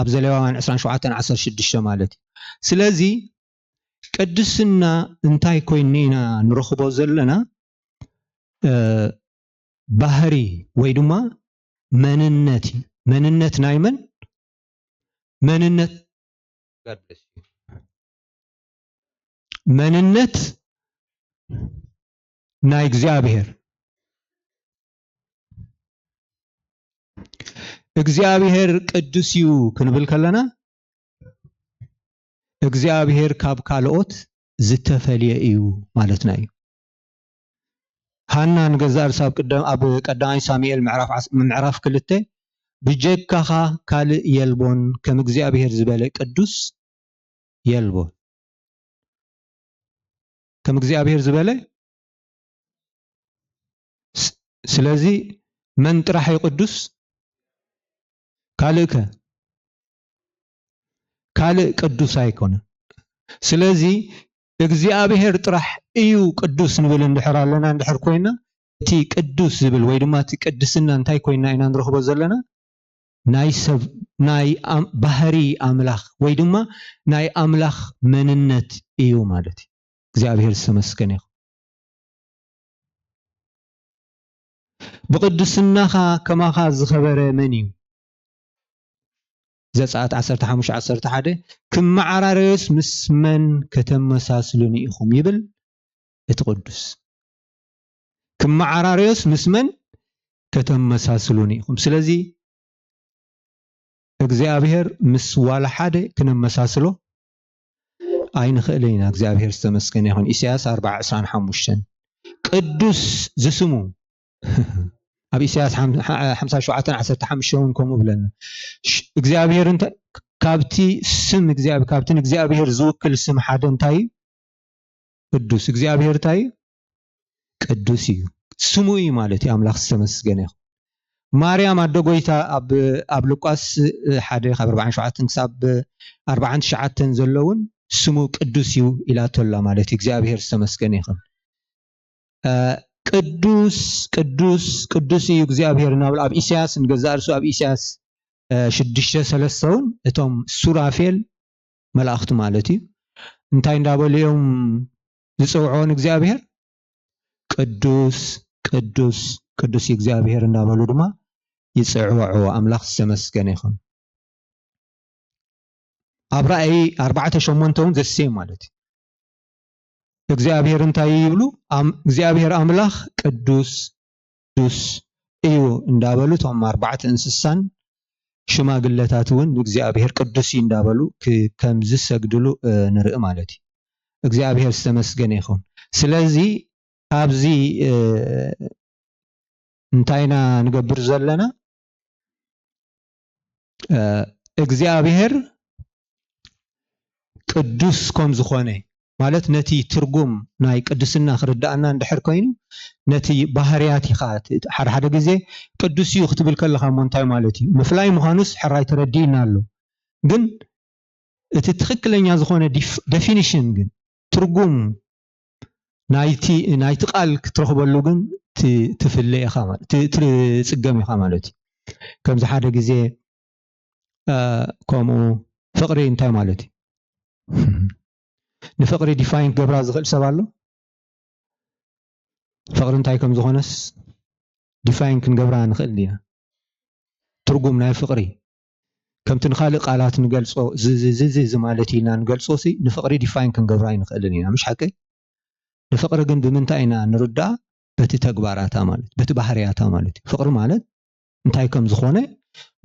ኣብ ዘሌዋውያን 27 16 ማለት እዩ ስለዚ ቅድስና እንታይ ኮይኒና ንረኽቦ ዘለና ባህሪ ወይ ድማ መንነት ናይ መን መንነት ናይ እግዚአብሔር እግዚአብሔር ቅዱስ እዩ ክንብል ከለና እግዚአብሔር ካብ ካልኦት ዝተፈልየ እዩ ማለትና እዩ ሃና ንገዛር ሳብ ቅድም ኣብ ቀዳማይ ሳሙኤል ምዕራፍ 2 ብጀካኻ ካልእ የልቦን ከም እግዚአብሔር ዝበለ ቅዱስ የልቦን ከም እግዚአብሔር ዝበለ ስለዚ መን ጥራሕ ቅዱስ ካልእ ቅዱስ ኣይኮነን ስለዚ እግዚአብሔር ጥራሕ እዩ ቅዱስ ንብል እንድሕር ኣለና እንድሕር ኮይና እቲ ቅዱስ ዝብል ወይ ድማ እቲ ቅድስና እንታይ ኮይና ኢና ንረኽቦ ዘለና ናይ ሰብ ናይ ባህሪ አምላኽ ወይ ድማ ናይ አምላኽ መንነት እዩ ማለት እዩ እግዚአብሔር ዝተመስገነ ይኹን ብቅድስናኻ ከማኻ ዝኸበረ መን እዩ ዘጸአት 15 11 ክመዓራረዮስ ምስ መን ከተመሳስሉኒ ኢኹም ይብል እቲ ቅዱስ ክመዓራረዮስ ምስ መን ከተመሳስሉኒ ኢኹም ስለዚ እግዚአብሔር ምስ ዋላ ሓደ ክነመሳስሎ ኣይንኽእል ኢና እግዚአብሔር ዝተመስገነ ይኹን ኢሳያስ 4:25 ቅዱስ ዝስሙ ኣብ ኢሳያስ 57:15 ከምኡ ብለና እግዚአብሔር እንታይ ካብቲ ስም እግዚአብሔር ካብቲ እግዚአብሔር ዝውክል ስም ሓደ እንታይ ቅዱስ እግዚአብሔር እንታይ ቅዱስ እዩ ስሙ እዩ ማለት እዩ አምላኽ ዝተመስገነ ይኹን ማርያም ኣደ ጎይታ ኣብ ሉቃስ 1:47 ክሳብ 49 ዘለውን ስሙ ቅዱስ እዩ ኢላተላ ማለት እዩ እግዚአብሔር ዝተመስገነ ይኹን ቅዱስ ቅዱስ ቅዱስ እዩ እግዚአብሔር ናብል ኣብ ኢሳያስ ንገዛር ሱ ኣብ ኢሳያስ 6:3 እቶም ሱራፌል መላእኽቲ ማለት እዩ እንታይ እንዳበልዮም ዝጽውዖን እግዚአብሔር ቅዱስ ቅዱስ ቅዱስ እግዚአብሔር እንዳበሉ ድማ ይጽውዑ አምላኽ ዝተመስገነ ይኹን ኣብ ራእይ 4:8 ዘሴም ማለት እዩ እግዚአብሔር እንታይ ይብሉ እግዚአብሔር አምላኽ ቅዱስ ቅዱስ እዩ እንዳበሉ ቶም 4 እንስሳን ሽማግለታት እውን እግዚአብሔር ቅዱስ እዩ እንዳበሉ ከም ዝሰግድሉ ንርኢ ማለት እዩ እግዚአብሔር ዝተመስገነ ይኹን ስለዚ ኣብዚ እንታይና ንገብር ዘለና እግዚአብሔር ቅዱስ ከም ዝኾነ ማለት ነቲ ትርጉም ናይ ቅድስና ክርዳእና እንድሕር ኮይኑ ነቲ ባህርያት ኢኻ ሓደ ግዜ ቅዱስ እዩ ክትብል ከለኻ እንታይ ማለት እዩ ምፍላይ ምዃኑስ ሕራይ ተረዲእና ኣሎ ግን እቲ ትክክለኛ ዝኾነ ዴፊኒሽን ግን ትርጉም ናይቲ ቃል ክትረኽበሉ ግን ትፍለ ኢኻ ማለት ትጽገም ኢኻ ማለት እዩ ከምዚ ሓደ ግዜ ከምኡ ፍቅሪ እንታይ ማለት እዩ ንፍቅሪ ዲፋይን ገብራ ዝኽእል ሰብ ኣሎ ፍቅሪ እንታይ ከም ዝኾነስ ዲፋይን ክንገብራ ንኽእል ኢና ትርጉም ናይ ፍቅሪ كم تنخالق قالات نقلصو زي مالتي لنا نقلصو سي نفقري ديفاين كنقبراي نخلنينا مش حكي نفقر ግን ብምንታይና ንርዳ በቲ ተግባራታ ማለት በቲ ባህሪያታ ማለት ፍቅር ማለት እንታይ ከም ዝኾነ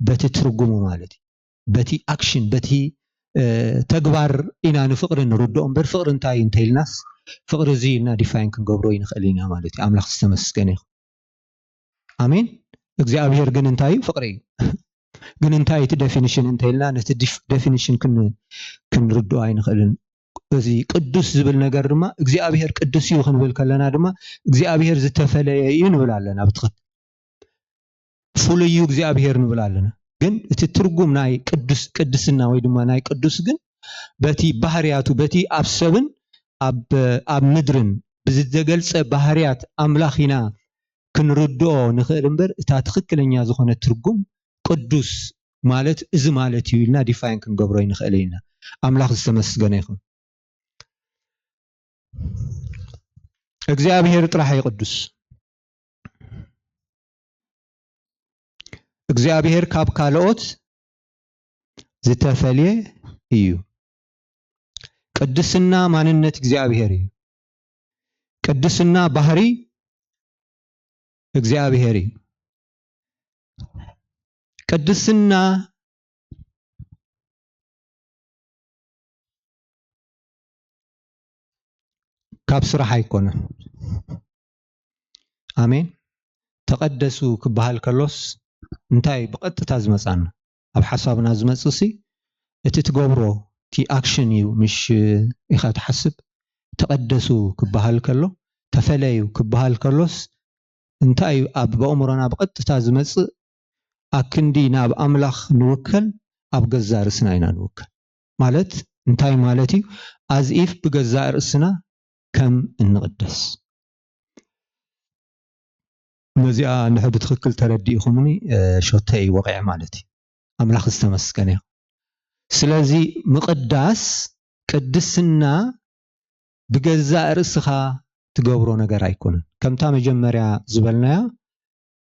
በቲ ትርጉሙ ማለት በቲ አክሽን በቲ ተግባር ኢና ንፍቅር ንርዶ እምበር ፍቅር እንታይ እንተይልናስ ፍቅር እዚ እና ዲፋይን ክንገብሮ ይንኸልና ማለት አምላኽ ዝተመስገነ ይኹን አሜን እግዚአብሔር ግን እንታይ ፍቅር እዩ ግን እንታይ እቲ ዴፊኒሽን እንተይልና ነቲ ዴፊኒሽን ክንርዶ አይንኸልን እዚ ቅዱስ ዝብል ነገር ድማ እግዚአብሔር ቅዱስ እዩ ክንብል ከለና ድማ እግዚአብሔር ዝተፈለየ እዩ ንብላለን ኣብትኸት ፍሉይ እግዚአብሔር ንብላለን ግን እቲ ትርጉም ናይ ቅድስና ወይ ድማ ናይ ቅዱስ ግን በቲ ባህሪያቱ በቲ አብሰብን ኣብ ምድርን ብዝተገልጸ ባህሪያት አምላኺና ክንርዶ ንኽእል እምበር እታ ትክክለኛ ዝኾነ ትርጉም ቅዱስ ማለት እዚ ማለት እዩ ኢልና ዲፋይን ክንገብሮ ይንኽእል ኢና አምላኽ ዝተመስገነ ይኹን እግዚአብሔር ጥራይ ቅዱስ እግዚአብሔር ካብ ካልኦት ዝተፈልየ እዩ ቅድስና ማንነት እግዚአብሔር እዩ ቅድስና ባህሪ እግዚአብሔር እዩ ቅድስና ካብ ስራሕ አይኮነን አሜን ተቀደሱ ክበሃል ከሎስ እንታይ በቀጥታ ዝመጻና ኣብ ሓሳብና ዝመጽሲ እቲ ትገብሮ ቲ አክሽን እዩ ምሽ ኢኻ ተሐስብ ተቀደሱ ክበሃል ከሎ ተፈለዩ ክበሃል ከሎስ እንታይ ኣብ በእምሮና በቀጥታ ዝመጽእ አክንዲ ናብ አምላኽ ንውከል ኣብ ገዛ ርስና ኢና ንውከል ማለት እንታይ ማለት እዩ አዝኢፍ በገዛ ርስና ከም እንቅደስ ነዚያ ንሕብ ትክክል ተረዲእኹምኒ ሾተይ ወቂዕ ማለት እዩ አምላኽ ዝተመስገነ ይኹን ስለዚ ምቅዳስ ቅድስና በገዛ ርስኻ ትገብሮ ነገር አይኮነን ከምታ መጀመሪያ ዝበልናያ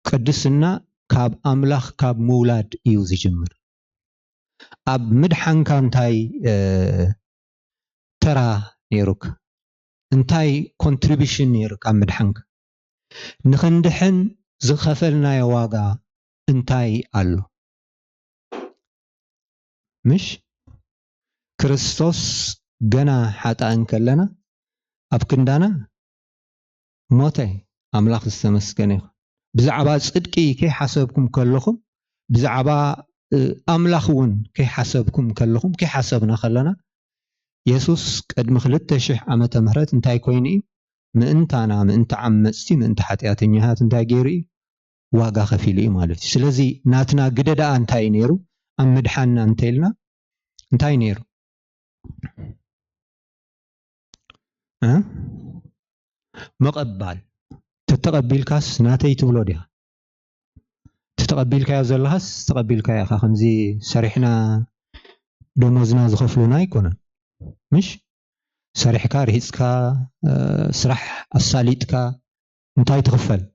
ቅድስና ካብ አምላኽ ካብ ምውላድ እዩ ዝጅምር ኣብ ምድሓንካ እንታይ ተራ ነይሩክ እንታይ ኮንትሪቢሽን ነይሩክ ኣብ ምድሓንካ ንኽንድሕን ዝኸፈልናዮ ዋጋ እንታይ ኣሎ ምሽ ክርስቶስ ገና ሓጣን ከለና ኣብ ክንዳና ሞተ አምላኽ ዝተመስገነ ይኹን ብዛዕባ ጽድቂ ከይሓሰብኩም ከለኹም ብዛዕባ አምላኽ እውን ከይሓሰብኩም ከለኹም ከይሓሰብና ከለና ኢየሱስ ቅድሚ 2000 ዓመተ ምህረት እንታይ ኮይኑ ምእንታና ምእንተ ዓመጽቲ ምእንተ ኃጢአተኛታት እንታይ ገይሩ ዋጋ ከፊሉ ማለት እዩ ስለዚ ናትና ግደዳ እንታይ ነይሩ ኣብ ምድሓና እንተይልና እንታይ ነይሩ መቀባል ተተቀቢልካስ ናተይ ትብሎ ዲያ ተተቀቢልካዮ ዘለኻስ ተቀቢልካዮ ኢኻ ከምዚ ሰሪሕና ደሞዝና ዝኸፍሉና አይኮነን مش سريحك رهيسك سرح الصاليتك انتاي تغفل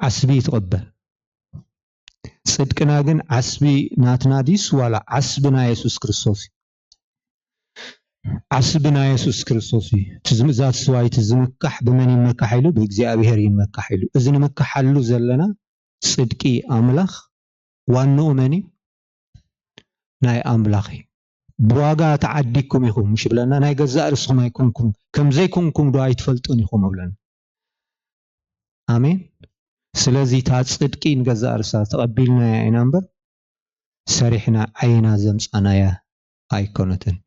عسبي تقبل صدقنا جن عسبي ناتناديس ولا عسبنا يسوع كريستوس عسبنا يسوع كريستوس تزمزات سواي تزمكح بمن يمكحيلو بእግዚአብሔር يمكحيلو اذن مكحلو زلنا صدقي املاخ وانو مني ناي املاخي بواغا تعديكم يخوم مش بلنا ناي غزا ارسكم يكونكم كم زيكونكم دو ايتفلطون يخوم بلنا امين سلازي تصدقي نغزا ارسا تقبلنا يا نمبر سريحنا عينا زمصانا يا ايكونتن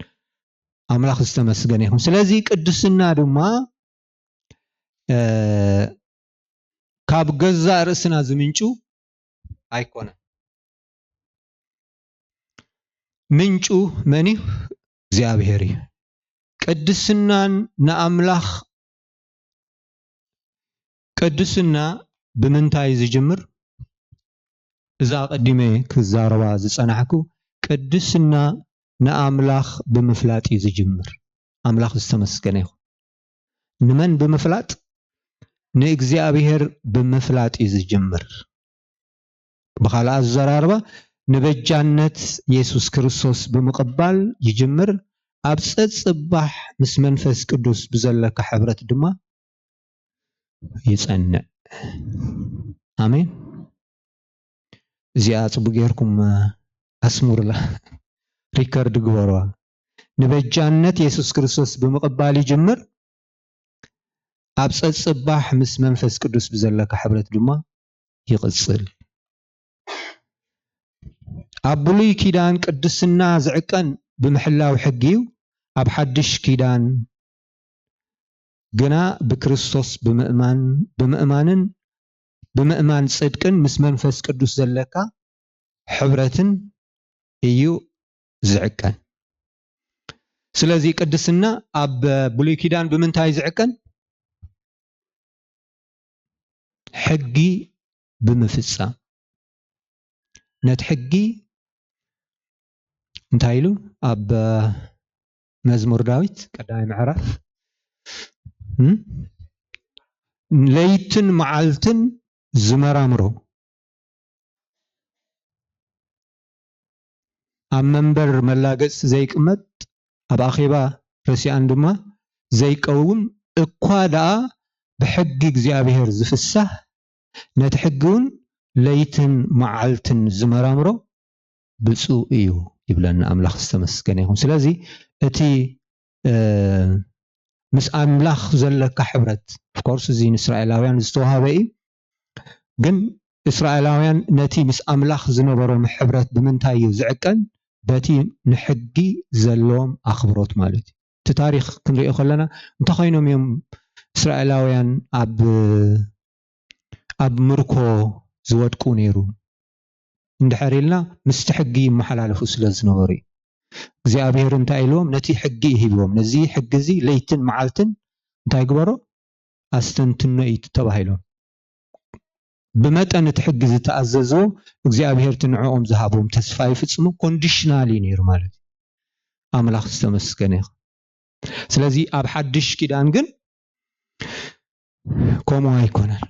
املاخ استمسغن يخوم سلازي قدسنا دما ካብ ገዛ ርስና ዝምንጩ አይኮነ ምንጩ መኒ እግዚአብሔር ቅድስናን ንአምላኽ ቅድስና ብምንታይ ዝጅምር እዛ ቀዲመ ክዛረባ ዝጸናሕኩ ቅድስና ንአምላኽ ብምፍላጥ ዝጅምር አምላኽ ዝተመስገነ ይኹን ንመን ብምፍላጥ ንእግዚአብሔር ብምፍላጥ ዝጅምር በኋላ አዘራርባ ንበጃነት ኢየሱስ ክርስቶስ ብምቕባል ይጅምር ኣብ ፀጽባሕ ምስ መንፈስ ቅዱስ ብዘለካ ሕብረት ድማ ይጸንዕ አሜን እዚኣ ጽቡቕ ጌርኩም ኣስሙርላ ሪከርድ ግበርዋ ንበጃነት ኢየሱስ ክርስቶስ ብምቕባል ይጅምር ኣብ ፀጽባሕ ምስ መንፈስ ቅዱስ ብዘለካ ሕብረት ድማ ይቕጽል ኣብ ብሉይ ኪዳን ቅድስና ዝዕቀን ብምሕላው ሕጊ ኣብ ሓድሽ ኪዳን ግና ብክርስቶስ ብምእማን ጽድቅን ምስ መንፈስ ቅዱስ ዘለካ ሕብረትን እዩ ዝዕቀን ስለዚ ቅድስና ኣብ ብሉይ ኪዳን ብምንታይ ዝዕቀን ሕጊ ብምፍጻም ነት ሕጊ እንታይ ኢሉ ኣብ መዝሙር ዳዊት ቀዳማይ ምዕራፍ ለይትን መዓልትን ዝመራምሮ ኣብ መንበር መላገጽ ዘይቅመጥ ኣብ ኣኼባ ረሲኣን ድማ ዘይቀውም እኳ ደኣ ብሕጊ እግዚአብሔር ዝፍሳህ ነት ሕጊውን ለይትን መዓልትን ዝመራምሮ ብፁዕ እዩ ይብለና አምላኽ ዝተመስገነ ይሁን ስለዚ እቲ ምስ አምላኽ ዘለካ ሕብረት of course እዚ ንእስራኤላውያን ዝተዋሃበ እዩ ግን እስራኤላውያን ነቲ ምስ አምላኽ ዝነበሮም ሕብረት ብምንታይ እዩ ዝዕቀን በቲ ንሕጊ ዘለዎም ኣኽብሮት ማለት እዩ እቲ ታሪኽ ክንሪኦ ከለና እንታይ ኮይኖም እዮም እስራኤላውያን ኣብ ምርኮ ዝወድቁ ነይሩ እንድሕር ኢልና ምስቲ ሕጊ ይመሓላለፉ ስለ ዝነበሩ እግዚአብሔር እንታይ ኢሎም ነቲ ሕጊ ይሂብዎም ነዚ ሕጊ እዚ ለይትን መዓልትን እንታይ ግበሮ ኣስተንትኖ ተባሂሎም ብመጠን እቲ ሕጊ ዝተኣዘዞ እግዚአብሔር ትንዕኦም ዝሃቦም ተስፋ ይፍጽሙ ኮንዲሽናሊ ነይሩ ማለት አምላኽ ዝተመስገነ ይሁን ስለዚ ኣብ ሓድሽ ኪዳን ግን ከምኡ ኣይኮነን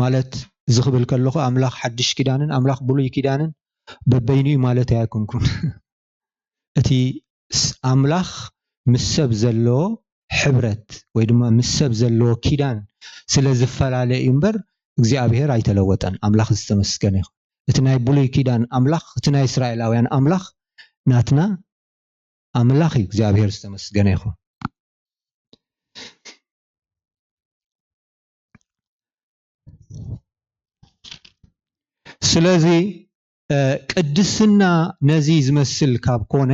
ማለት ዝኽብል ከለኹ አምላኽ ሓድሽ ኪዳንን አምላኽ ብሉይ ኪዳንን በበይኑ ማለት ኣይኮንኩን እቲ አምላኽ ምስ ሰብ ዘለዎ ሕብረት ወይ ድማ ምስ ሰብ ዘለዎ ኪዳን ስለ ዝፈላለየ እምበር እግዚአብሔር ኣይተለወጠን አምላኽ ዝተመስገነ ይሁን እቲ ናይ ብሉይ ኪዳን አምላኽ እቲ ናይ እስራኤላውያን አምላኽ ናትና አምላኽ እግዚአብሔር ዝተመስገነ ይሁን ስለዚ ቅድስና ነዚ ዝመስል ካብ ኮነ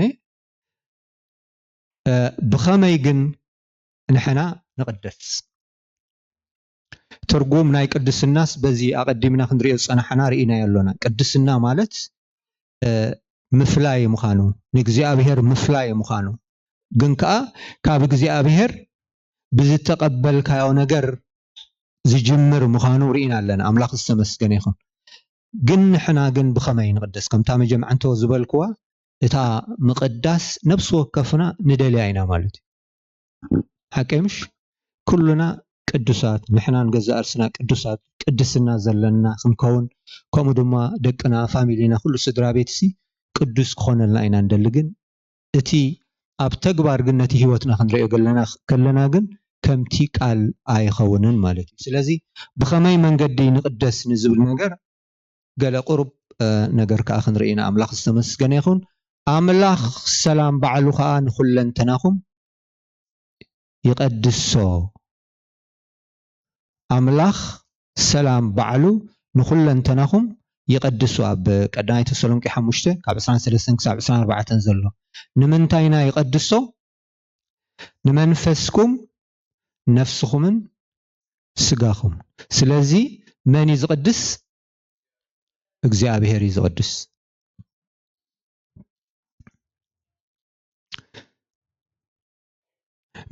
ብኸመይ ግን ንሕና ንቅደስ ትርጉም ናይ ቅድስናስ በዚ ኣቀዲምና ክንሪኦ ፀናሕና ርኢና ያለና ቅድስና ማለት ምፍላይ ምዃኑ ንእግዚአብሔር ምፍላይ ምዃኑ ግን ከዓ ካብ እግዚአብሔር ብዝተቀበልካዮ ነገር ዝጅምር ምዃኑ ርኢና ኣለና አምላኽ ዝተመስገነ ይሁን ግን ንሕና ግን ብኸመይ ንቅደስ ከምታ መጀመዕንቶ ዝበልክዋ እታ ምቅዳስ ነብስ ወከፍና ንደልያ ኢና ማለት ሓቀምሽ ኩሉና ቅዱሳት ንሕናን ገዛ እርስና ቅዱሳት ቅድስና ዘለና ክንከውን ከምኡ ድማ ደቅና ፋሚሊና ኩሉ ስድራ ቤትሲ ቅዱስ ክኾነልና ኢና እንደልግን እቲ ኣብ ተግባር ግን ነቲ ህይወትና ክንሪኦ ከለና ግን ከምቲ ቃል ኣይኸውንን ማለት እዩ ስለዚ ብኸመይ መንገዲ ንቅደስ ንዝብል ነገር ገለ ቁርብ ነገር ከዓ ክንሪኢና አምላኽ ዝተመስገነ ይሁን አምላኽ ሰላም ባዕሉ ከዓ ንኹለንተናኹም ይቀድሶ አምላኽ ሰላም ባዕሉ ንኹለንተናኹም ይቀድሶ ኣብ ቀዳማይ ተሰሎንቄ 5 ካብ 23 ክሳብ 24 ዘሎ ንምንታይና ይቀድሶ ንመንፈስኩም ነፍስኹምን ስጋኹም ስለዚ መን ይዝቅድስ እግዚአብሔር ይዝቅድስ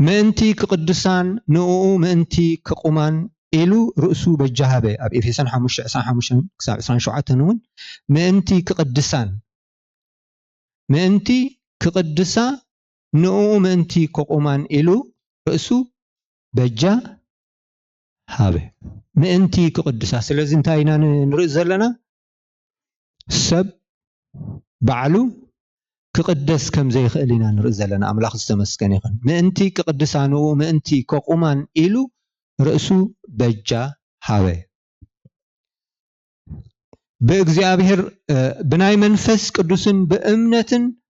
ምእንቲ ክቅድሳን ንኡ ምእንቲ ክቁማን ኢሉ ርእሱ በጃሃበ ኣብ ኤፌሶን 5:25 ክሳብ 27 እውን ምእንቲ ክቅድሳ ንኡ ምእንቲ ክቁማን ኢሉ ርእሱ በጃሃበ ምእንቲ ክቅድሳ ስለዚ እንታይ ኢና ንርኢ ዘለና ሰብ ባዕሉ ክቅደስ ከም ዘይኽእል ኢና ንርኢ ዘለና ኣምላኽ ዝተመስገነ ይኹን ምእንቲ ክቅድሳንኡ ምእንቲ ከቁማን ኢሉ ርእሱ በጃ ሃበ በእግዚአብሔር ብናይ መንፈስ ቅዱስን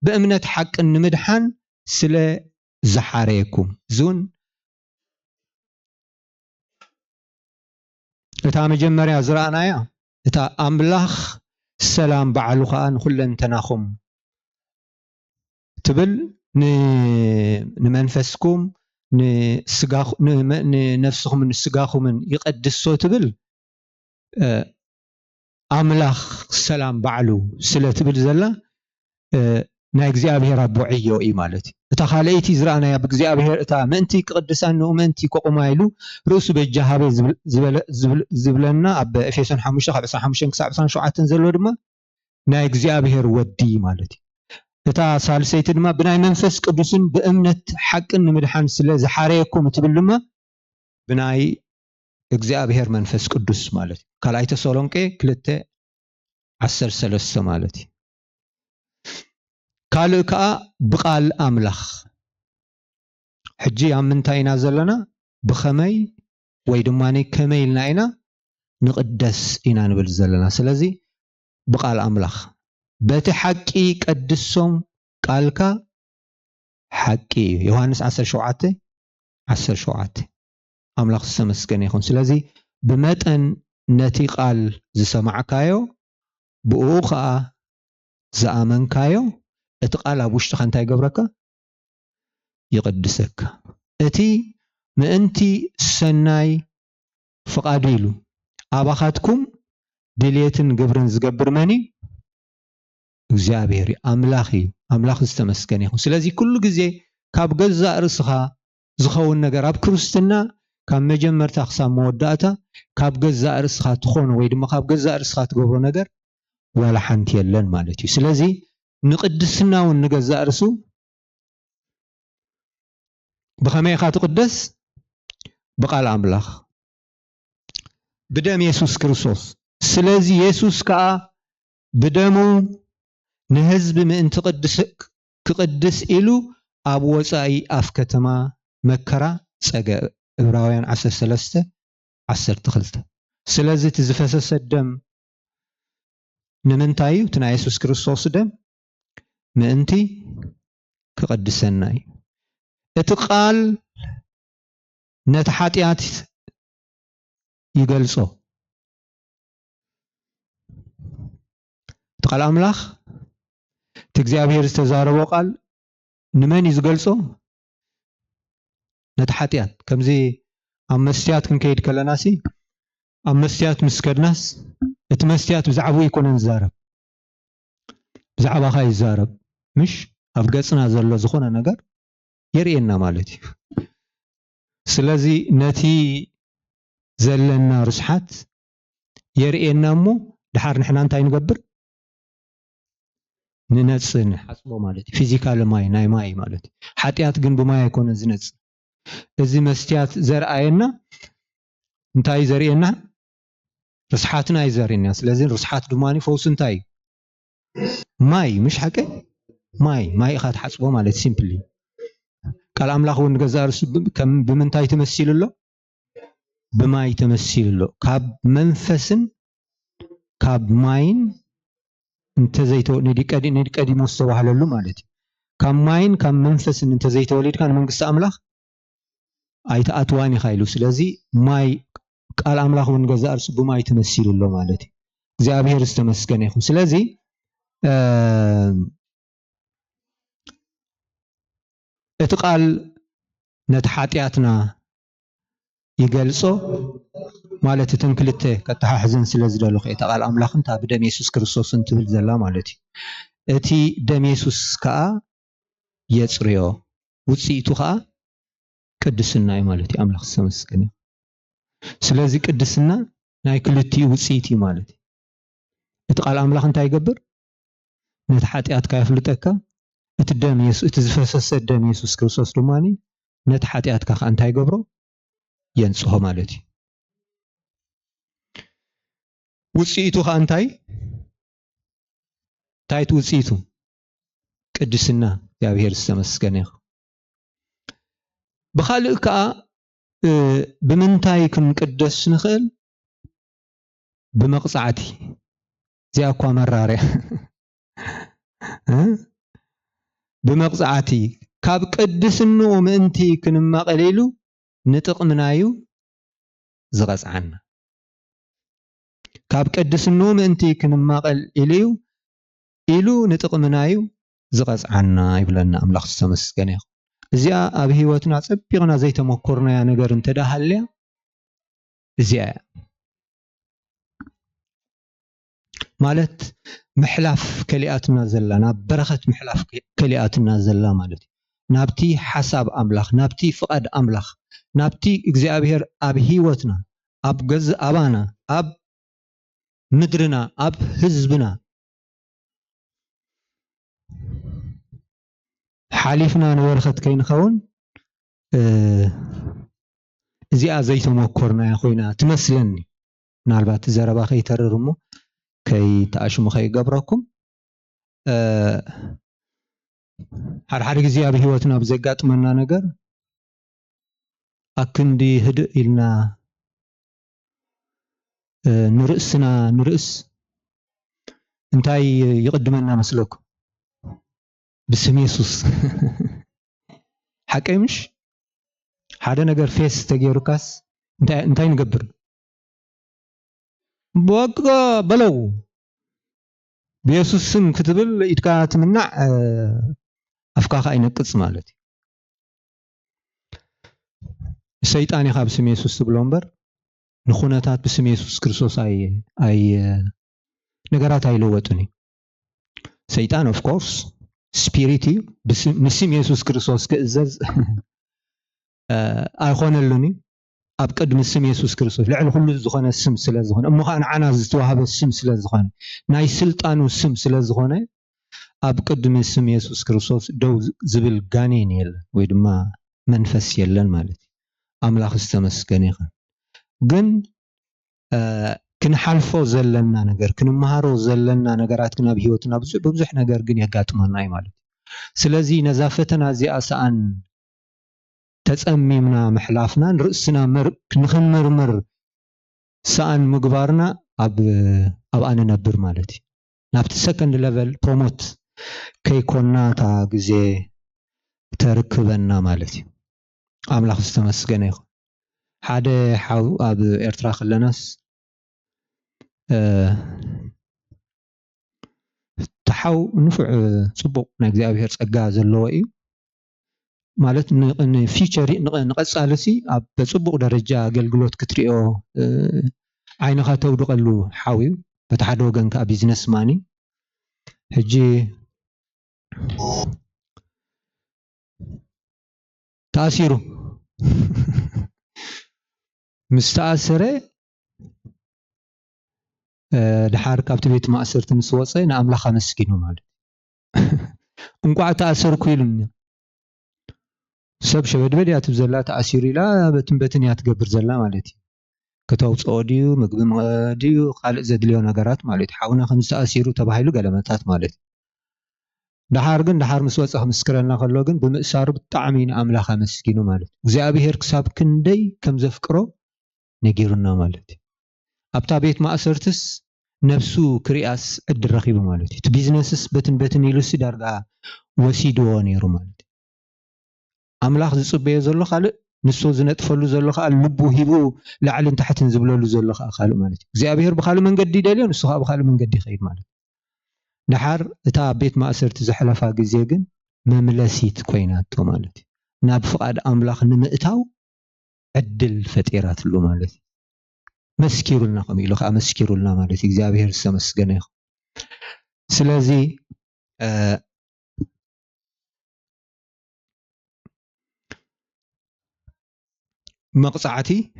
በእምነት ሐቅን ንምድሓን ስለ ዝሓረየኩም ዙን እታ መጀመርያ ዝረአናያ እታ ኣምላኽ ሰላም ባዕሉ ኸኣ ንኹለንተናኹም ትብል ንመንፈስኩም ንነፍስኹም ንስጋኹምን ይቀድሶ ትብል ኣምላኽ ሰላም ባዕሉ ስለ ትብል ዘላ ናይ እግዚአብሔር ኣቦዕዮ እዩ ማለት እታ ካልአይቲ ዝረአናያ ብእግዚአብሔር እታ ምእንቲ ክቅድሳን ምእንቲ ከቁማ ኢሉ ርእሱ በጃሃበ ዝብለና ኣብ ኤፌሶን 5:25-27 ዘሎ ድማ ናይ እግዚአብሔር ወዲ ማለት እታ ሳልሰይቲ ድማ ብናይ መንፈስ ቅዱስን በእምነት ሐቅን ንምድሓን ስለ ዝሓረየኩም ትብል ድማ ብናይ እግዚአብሔር መንፈስ ቅዱስ ማለት ካልኣይ ተሰሎንቄ 2:13 ማለት ካልእ ከዓ ብቃል ኣምላኽ ሕጂ ኣብ ምንታይ ኢና ዘለና ብኸመይ ወይ ድማ ከመይ ኢልና ኢና ንቅደስ ኢና ንብል ዘለና ስለዚ ብቃል ኣምላኽ በቲ ሐቂ ቀድሶም ቃልካ ሐቂ ዮሐንስ 17:17 ኣምላኽ ዝተመስገነ ይኹን ስለዚ ብመጠን ነቲ ቃል ዝሰማዕካዮ ብኡ ከዓ ዝኣመንካዮ እቲ ቃል ኣብ ውሽጥኻ እንታይ ገብረካ ይቅድሰካ እቲ ምእንቲ ሰናይ ፍቃዱ ኢሉ ኣባኻትኩም ድልየትን ግብርን ዝገብር መኒ እግዚአብሔር ኣምላኽ እዩ ኣምላኽ ዝተመስገነ ይኹን ስለዚ ኩሉ ግዜ ካብ ገዛእ ርእስኻ ዝኸውን ነገር ኣብ ክርስትና ካብ መጀመርታ ክሳብ መወዳእታ ካብ ገዛእ ርእስኻ ትኾኑ ወይ ድማ ካብ ገዛእ ርእስኻ ትገብሮ ነገር ዋላ ሓንቲ የለን ማለት እዩ ስለዚ ንቅድስና እውን ንገዛእ ርእሱ ብኸመይ ኢኻ ትቅደስ ብቃል ኣምላኽ ብደም ኢየሱስ ክርስቶስ ስለዚ ኢየሱስ ከዓ ብደሙ ንህዝቢ ምእንቲ ክቅድስ ኢሉ ኣብ ወፃኢ ኣፍ ከተማ መከራ ፀገ ዕብራውያን 13:12 ስለዚ እቲ ዝፈሰሰ ደም ንምንታይ እዩ እቲ ናይ ኢየሱስ ክርስቶስ ደም ምእንቲ ክቅድሰና እዩ እቲ ቃል ነቲ ኃጢአት ይገልጾ እቲ ቃል ኣምላኽ እቲ እግዚአብሔር ዝተዛረቦ ቃል ንመን እዩ ዝገልጾ ነቲ ኃጢአት ከምዚ ኣብ መስትያት ክንከይድ ከለናሲ ኣብ መስትያት ምስ ከድናስ እቲ መስትያት ብዛዕባኡ ይኮነን ዝዛረብ ብዛዕባኻ ይዛረብ ምሽ ኣብ ገጽና ዘሎ ዝኾነ ነገር የርእየና ማለት እዩ ስለዚ ነቲ ዘለና ርስሓት የርእየና እሞ ድሓር ንሕና እንታይ ንገብር ንነጽን ሓጽቦ ማለት እዩ ፊዚካል ማይ ናይ ማይ ማለት እዩ ኃጢአት ግን ብማይ አይኮነን ዝነጽ እዚ መስትያት ዘርአየና እንታይ ዘርእየና ርስሓትና ይዘርእየና ስለዚ ርስሓት ድማኒ ፈውስ እንታይ ማይ ምሽ ሓቀ ማይ ኢኻ ትሓጽቦ ማለት ሲምፕሊ ቃል ኣምላኽ እውን ገዛእ ርእሱ ብምንታይ ተመሲሉ ኣሎ ብማይ ተመሲሉ ኣሎ ካብ መንፈስን ካብ ማይን ንቀዲሞ ዝተባህለሉ ማለት እዩ ካብ ማይን ካብ መንፈስን እንተዘይተወሊድካ ንመንግስቲ ኣምላኽ ኣይተኣትዋን ኢኻ ኢሉ ስለዚ ማይ ቃል ኣምላኽ እውን ገዛእ ርእሱ ብማይ ተመሲሉ ኣሎ ማለት እዩ እግዚአብሔር ዝተመስገነ ይኹን ስለዚ እቲ ቃል ነቲ ኃጢአትና ይገልጾ ማለት እተን ክልተ ከተሓሕዘን ስለ ዝደለኹ እታ ቃል ኣምላኽን እታ ብደም ኢየሱስ ክርስቶስን ትብል ዘላ ማለት እዩ እቲ ደም ኢየሱስ ከዓ የጽርዮ ውጽኢቱ ከዓ ቅድስና እዩ ማለት እዩ ኣምላኽ ዝተመስገነ ስለዚ ቅድስና ናይ ክልቲኡ ውጽኢት እዩ ማለት እዩ እቲ ቃል ኣምላኽ እንታይ ይገብር ነቲ ኃጢአትካ የፍልጠካ እቲ ደም ኢየሱስ እቲ ዝፈሰሰ ደም ኢየሱስ ክርስቶስ ድማኒ ነቲ ኃጢአትካ ከዓ እንታይ ይገብሮ የንጽሖ ማለት እዩ ውጽኢቱ ከዓ እንታይ تايت وصيتو قدسنا እግዚአብሔር ዝተመስገነ ይኹን بخالق كا بمنتاي ክንቅደስ ንኽእል بمقصعتي زي أكو مرارة بمقصعتي كاب قدسنو ومنتي كنما قليلو نطق منايو زغص عنا كاب قدسنو ومنتي كنما قليلو إلو نطق منايو زغص عنا يبلنا أملاخ السمسكن يخو زي أب هيوتنا صبيغنا زي تمكرنا يا نجر انت دهاليا زي مالت محلاف كلياتنا زلنا برخت محلاف كلياتنا زلا مالتي نابتي حساب أملاخ نابتي فقد أملاخ نابتي እግዚአብሔር أب هيوتنا أب جز أبانا أب مدرنا أب حزبنا حالفنا نورخت كين خون زي زي تمكرنا يا خوينا تمثلني نالبات زربا خي تررمو كي تأشمو خي قبركم حر غزي اب هيوتنا بزيغاطمنا ነገር اكندي هد إلنا نرئس انتاي يقدمنا مسلوك بسم يسوس حقي مش حدا ነገር فيس تغيركاس انتاي نقبر بوقا بلو بيسوس سم كتبل إتكا تمنع أفكاك أينقص مالتي الشيطان يخاب بسم يسوس بلومبر نخونتات بسم يسوس كريستوس أي نغرات أي لوتني شيطان of course spirity بسم يسوس كريستوس كإزاز أيخون اللوني أب قدم السم يسوس كريستوس لعل كل زخانة السم سلا زخانة أما خان عنا زتوهب السم سلا زخانة ناي سلطانو السم سلا زخانة أب قدم السم يسوس كريستوس دو زبل غانين يلا ويدما منفس يلا مالتي أملاخ استمسكن يخن جن كن حلفو زلنا نجار كن مهارو زلنا نجارات كنا بهيوتنا ببزح نجار جن يقاتمنا أي مالتي سلازي نزافتنا زي أسان تسميمنا محلافنا رأسنا نخمرمر سان مقبارنا أب أنا نبر مالتي نابت second level promote كي كنا تاجزي تركبنا مالتي أملاخ استمسكن يخو حدا حاو أب إرتراخ لناس تحاو نفع صبو نجزي أبي هرس اللوئي مالت إن فيتشر نقص على أب صبو درجة قلقلوت كتريو عين خاتو دقلو حاوي بتحدو جنك بيزنس ماني هجي تأثيره مستأثرة دحار كابت بيت ما أثرت مسوسة نعمل خمس كيلو مال انقع تأثر كيلو سب شبد بدي أتبزلا تأثيري لا بتنبتني أتقبر زلا مالتي كتوب أوديو مقبم أوديو خالق زدليو نجارات مالتي حاولنا خمس تأثيره تبعيلو قلماتات مالتي دحار جن دحار مسوسة مسكرنا خلوجن بمسار بالطعمين عمل خمس كيلو مالتي زي أبي هيرك ساب كندي كم زفكرو نجيرنا مالتي أبتا بيت ما أثرتس نفسو كرياس الدرخيب مالتي تبيزنسس بتن يلوسي دارغا وسيدو نيرو مالتي أملاخ زصبيه زلو خالق نسو زنطفلو زلو خال لبو هيبو لعلن تحتن زبلولو زلو خالق مالتي እግዚአብሔር بخالو መንገዲ ደልዮ ንሱ ኻ بخالو መንገዲ ይኸይድ ማለት دحار اتا بيت ما أثرت زحلفا ግዜ ግን መምለሲት ኮይናቶ ማለት ናብ ፍቃድ أملاخ ንምእታው ዕድል ፈጢራትሉ ማለት مسكيرولنا كم يلو خا مسكيرولنا مالتي እግዚአብሔር ዝተመስገነ ይኹን ስለዚ مقصعتي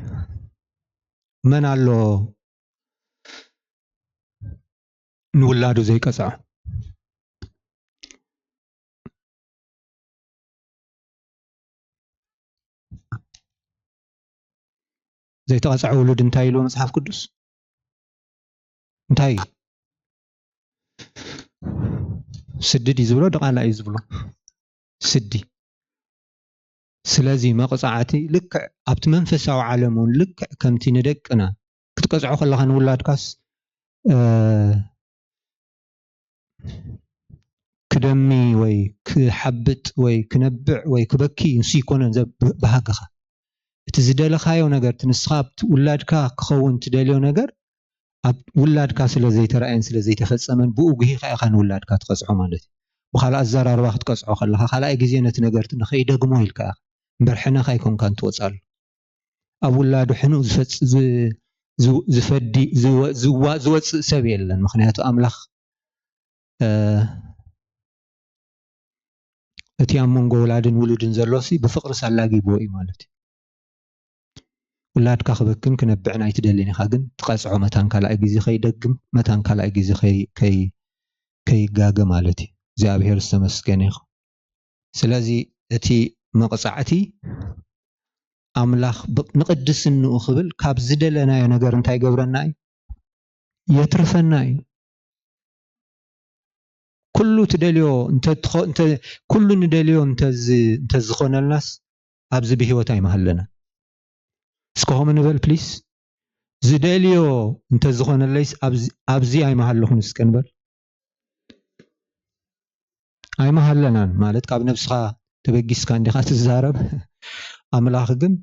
من الله نولادو زي قصع زي تقصع ولد انتاي له مصحف قدس انتاي سددي زبلو دقالا يزبلو سدي سلازي مقصعتي لك ابت منفساو عالمون لك كمتي ندقنا كتقصعو خلها نولاد كاس كدمي وي كحبت وي كنبع وي كبكي نسي كون بهاكخه تزدلخايو ነገር ትንስኻብት ውላድካ ክኸውን ትደልዮ ነገር ኣብ ውላድካ ስለዘይ ተራእየን ስለዘይ ተፈጸመን ብኡግሂ ኸይኻን ውላድካ ትቀጽዖ ማለት በኋላ አዛራርባ ክትቀጽዖ ከለኻ ካልኣይ ግዜ ነቲ ነገር ንኸይደግሞ ኢልካ በርሕነ ኸይኮንካን ትወጻል ኣብ ውላዱ ሕኑ ዝፈዲ ዝወጽእ ሰብ የለን ምክንያቱ ኣምላኽ እቲ ኣብ መንጎ ውላድን ውሉድን ዘሎሲ ብፍቅሪ ሳላጊብዎ እዩ ማለት ولادك خبكن كنبعنا يتدلني خاجن تقصعو متان كلا أجيزي خي دقم متان كلا أجيزي كي جاجا مالتي زابير استمسكني سلازي أتي مقصعتي أملاخ نقدس إنه أخبل كاب زدلنا يا نجار انتاي جبرناي يترفناي كله تدليو انت كل ندليو انت زخون الناس أبز بهوتاي محلنا سكوهم نبل بليس زداليو انت زخون الليس أبزي أي محل لهم سكنبل أي محل لنا مالت كاب نفسها تبقيس كان دي خات الزارب أملاخ جن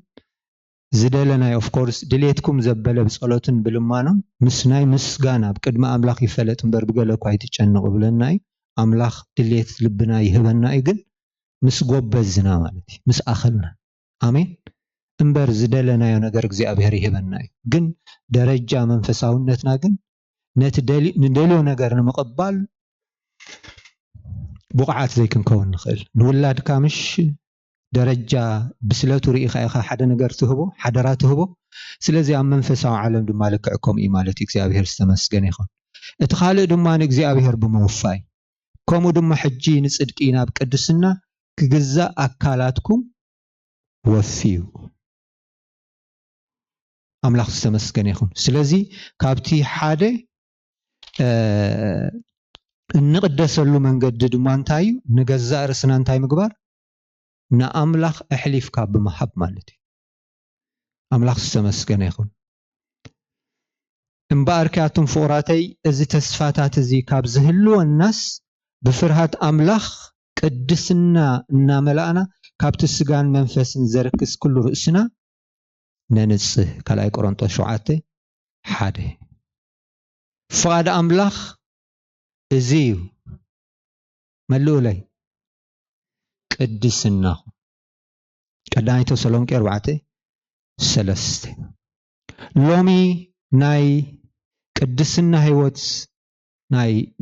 زدالنا of course دليتكم زبالة بسألوتن بلمانم مسناي مسجانا بقد ما أملاخ يفلت مبربقالة كويت تشنق بلناي أملاخ دليت لبنا يهبنا جن مسقوب بزنا مالتي مس أخلنا آمين امبر زدلنا يا نجار እግዚአብሔር ይሄበናይ ግን ደረጃ መንፈሳውነትና ግን ندليو نجار نمقبال بقعات زي كنكون نخل نولاد كامش درجة بسلاتو رئيخا إخا حدا نجار تهبو حدرات تهبو سلازي عم منفساو عالم دمالك عكم إيمالتي እግዚአብሔር استمسكن يخون اتخالق دمان እግዚአብሔር بموفاي كومو دم حجي نصدقينا بقدسنا كجزا أكالاتكم وفيو أملاخ استمسكن يخون سلازي كابتي حادة النقدس اللو من قدد مانتايو نجزا رسنان تاي مقبار نا أملاخ أحليف كاب بمحب مالتي أملاخ استمسكن يخون انباركاتم فوراتي ازي تسفاتات ازي كاب زهلو الناس بفرهات أملاخ قدسنا نا ملأنا كاب تسقان منفس نزركس كل رأسنا ننصه كلاي قرنطوس 7 حاده فاد أملاخ ازيو ملولي قدسنا قدايتو سلونكي 4:3 لومي ناي قدسنا هيوت ناي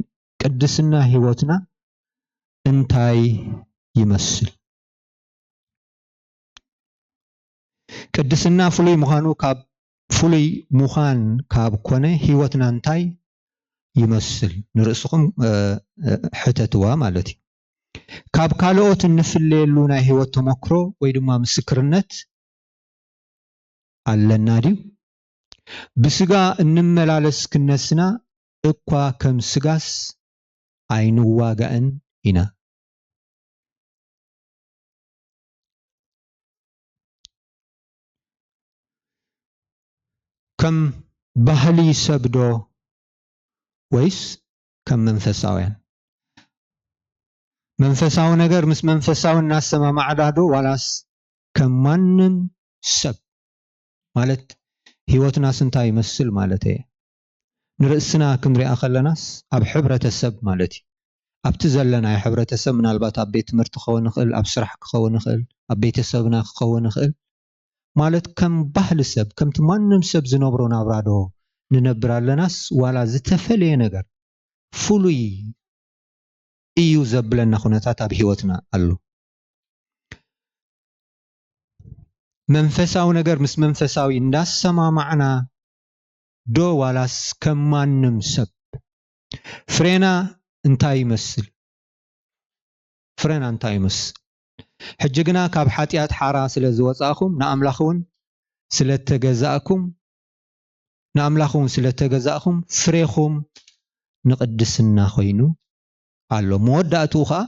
قدسنا هيوتنا انتاي يمثل قدسنا فلي مخانو كاب فلي مخان كاب كونه هيوتنا انتاي يمثل نرسخم حتتوا مالتي كاب كالوت نفللو ناي هيوت تمكرو ወይ ድማ ምስክርነት አለና ዲው بسጋ እንመላለስ ክነስና እኳ ከም ስጋስ አይንዋጋን ኢና كم ባህሊ ሰብዶ ወይስ ከም መንፈሳውያን መንፈሳው ነገር ምስ መንፈሳው እናሰማማዕዳዶ ዋላስ ከማንም ሰብ ማለት ህይወትና ስንታ ይመስል ማለት ንርእስና ክንሪኣ ከለናስ ኣብ ሕብረተሰብ ማለት ኣብቲ ዘለና ሕብረተሰብ ምናልባት ኣብ ቤት ትምህርቲ ክኸውን ይኽእል ኣብ ስራሕ ክኸውን ይኽእል ኣብ ቤተሰብና ክኸውን ይኽእል ማለት ከም ባህሊ ሰብ ከምቲ ማንም ሰብ ዝነብሮ ናብራዶ ንነብር ኣለናስ ዋላ ዝተፈለየ ነገር ፍሉይ እዩ ዘብለና ኩነታት ኣብ ህይወትና ኣሎ መንፈሳዊ ነገር ምስ መንፈሳዊ እንዳሰማማዕና ዶ ዋላስ ከማንም ሰብ ፍሬና እንታይ ይመስል ፍሬና እንታይ ይመስል ሕጅግና ካብ ሓጢያት ሓራ ስለ ዝወጻእኩም ንኣምላኽውን ስለተገዛእኩም ፍሬኹም ንቅድስና ኮይኑ ኣሎ መወዳእቱ ኸ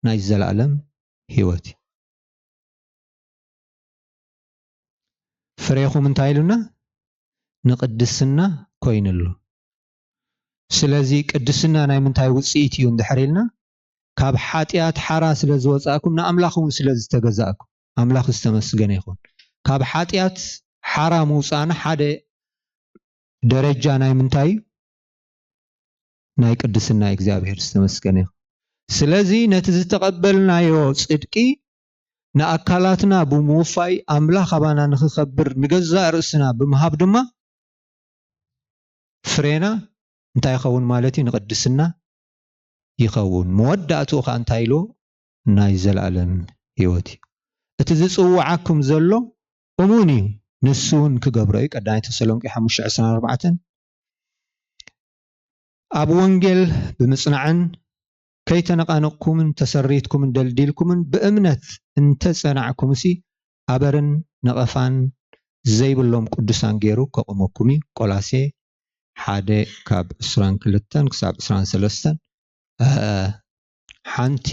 ናይ ዘለዓለም ህይወት ፍሬኹም እንታይ ኢሉና ንቅድስና ኮይኑሉ ስለዚ ቅድስና ናይ ምንታይ ውጽኢት እዩ እንድሕሪልና ካብ ሓጢያት ሓራ ስለ ዝወጻእኩም ንኣምላኽውን ስለ ዝተገዛእኩም ኣምላኽ ዝተመስገነ ይኹን ካብ ሓጢያት ሓራ ምውጻእና ሓደ ደረጃ ናይ ምንታይ ናይ ቅድስና እግዚአብሔር ዝተመስገነ ይኹን ስለዚ ነቲ ዝተቀበልናዮ ጽድቂ ንኣካላትና ብምውፋይ ኣምላኽ ኣባና ንኽኸብር ንገዛእ ርእስና ብምሃብ ድማ ፍሬና እንታይ ይኸውን ማለት እዩ ንቅድስና ይኸውን መወዳእቱ ኸ እንታይ ኢሉ ናይ ዘለዓለም ህይወት እዩ እቲ ዝጽውዓኩም ዘሎ እሙን እዩ ንሱን ክገብሮ እዩ ቀዳማይ ተሰሎንቄ 5:24 ኣብ ወንጌል ብምጽናዕን ከይተነቃነቅኩምን ተሰሪትኩምን ደልዲልኩምን ብእምነት እንተጸናዕኩም ሲ ኣበርን ነቐፋን ዘይብሎም ቅዱሳን ገይሩ ከቆመኩም እዩ ቆላሴ 1:22 ክሳብ 23 ሓንቲ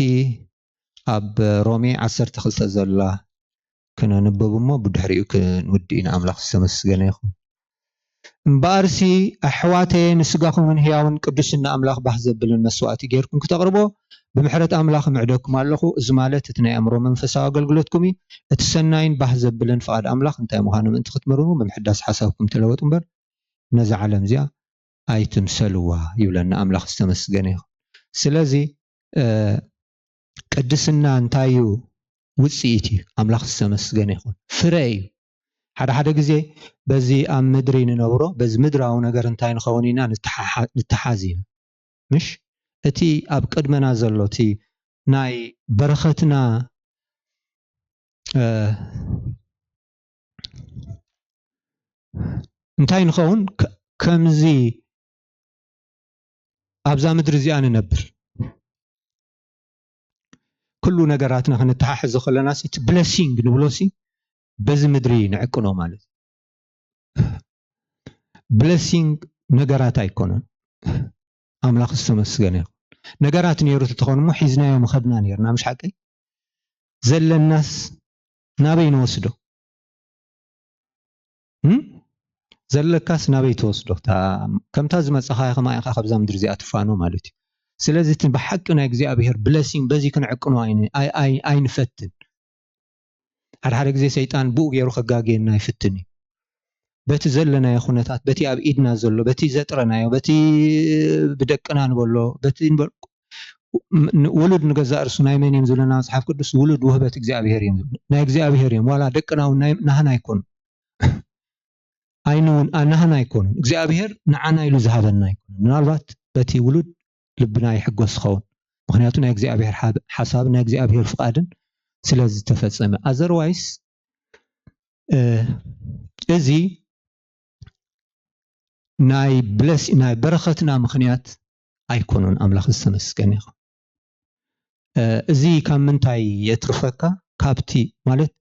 ኣብ ሮሜ 12 ዘላ ክነንብብ እሞ ብድሕሪኡ ክንውድእ ኢና ኣምላኽ ዝተመስገነ ይኹን እምበኣርሲ ኣሕዋተየ ንስጋኹምን ሕያውን ቅዱስና ኣምላኽ ባህ ዘብልን መስዋዕቲ ጌርኩም ክተቕርቦ ብምሕረት ኣምላኽ ምዕደኩም ኣለኹ እዚ ማለት እቲ ናይ ኣእምሮ መንፈሳዊ ኣገልግሎትኩም እዩ እቲ ሰናይን ባህ ዘብልን ፍቓድ ኣምላኽ እንታይ ምዃኑ ምእንቲ ክትምርምሩ ብምሕዳስ ሓሳብኩም ተለወጡ እምበር ነዚ ዓለም እዚኣ ኣይትምሰልዋ ይብለና ኣምላኽ ዝተመስገነ ይኹን ስለዚ ቅድስና እንታይ እዩ ውጽኢት እዩ ኣምላኽ ዝተመስገነ ይኹን ፍረ እዩ ሓደ ግዜ በዚ ኣብ ምድሪ ንነብሮ በዚ ምድራዊ ነገር እንታይ ንኸውን ኢና ንተሓዝ ኢና ምሽ እቲ ኣብ ቅድመና ዘሎ እቲ ናይ በረኸትና እንታይ ንኸውን ከምዚ ኣብዛ ምድሪ እዚኣ ንነብር ኩሉ ነገራትና ክንተሓሕዝ ከለና እቲ ብሌሲንግ ንብሎሲ በዚ ምድሪ ንዕቅኖ ማለት ብሌሲንግ ነገራት ኣይኮነን ኣምላኽ ዝተመስገነ ይኹን ነገራት ነይሩ ተኾን ሞ ሒዝናዮም ኸድና ነርና ምሽ ሓቀይ ዘለናስ ናበይ ንወስዶ ዘለካስ ናበይ ትወስዶ ከምታ ዝመጽኻ ከማይኻ ካብዛ ምድሪ እዚኣ ትፋኖ ማለት እዩ ስለዚ እቲ ብሓቂ ናይ እግዚአብሔር ብሌሲንግ በዚ ክንዕቅኖ ኣይንፈትን ሓደ ግዜ ሰይጣን ብኡ ገይሩ ከጋገየና ይፍትን እዩ በቲ ዘለናዮ ኩነታት በቲ ኣብ ኢድና ዘሎ በቲ ዘጥረናዮ በቲ ብደቅና ንበሎ በቲ ውሉድ ንገዛእ ርእሱ ናይ መን እዮም ዝብለና መጽሓፍ ቅዱስ ውሉድ ውህበት እግዚአብሔር እዮም ናይ እግዚአብሔር እዮም ዋላ ደቅና እውን ናህና ኣይኮኑ ኣይኑን ናህና ኣይኮኑ እግዚአብሔር ንዓና ኢሉ ዝሃበና ኣይኮኑ ምናልባት በቲ ውሉድ ልብና ይሕጎስ ኸውን ምክንያቱ ናይ እግዚአብሔር ሓሳብ ናይ እግዚአብሔር ፍቃድን ስለዚ ተፈጸመ otherwise እዚ ናይ በረኸትና ምክንያት ኣይኮኑን ኣምላኽ ዝተመስገነ ይኹን እዚ ካብ ምንታይ የትርፈካ ካብቲ ማለት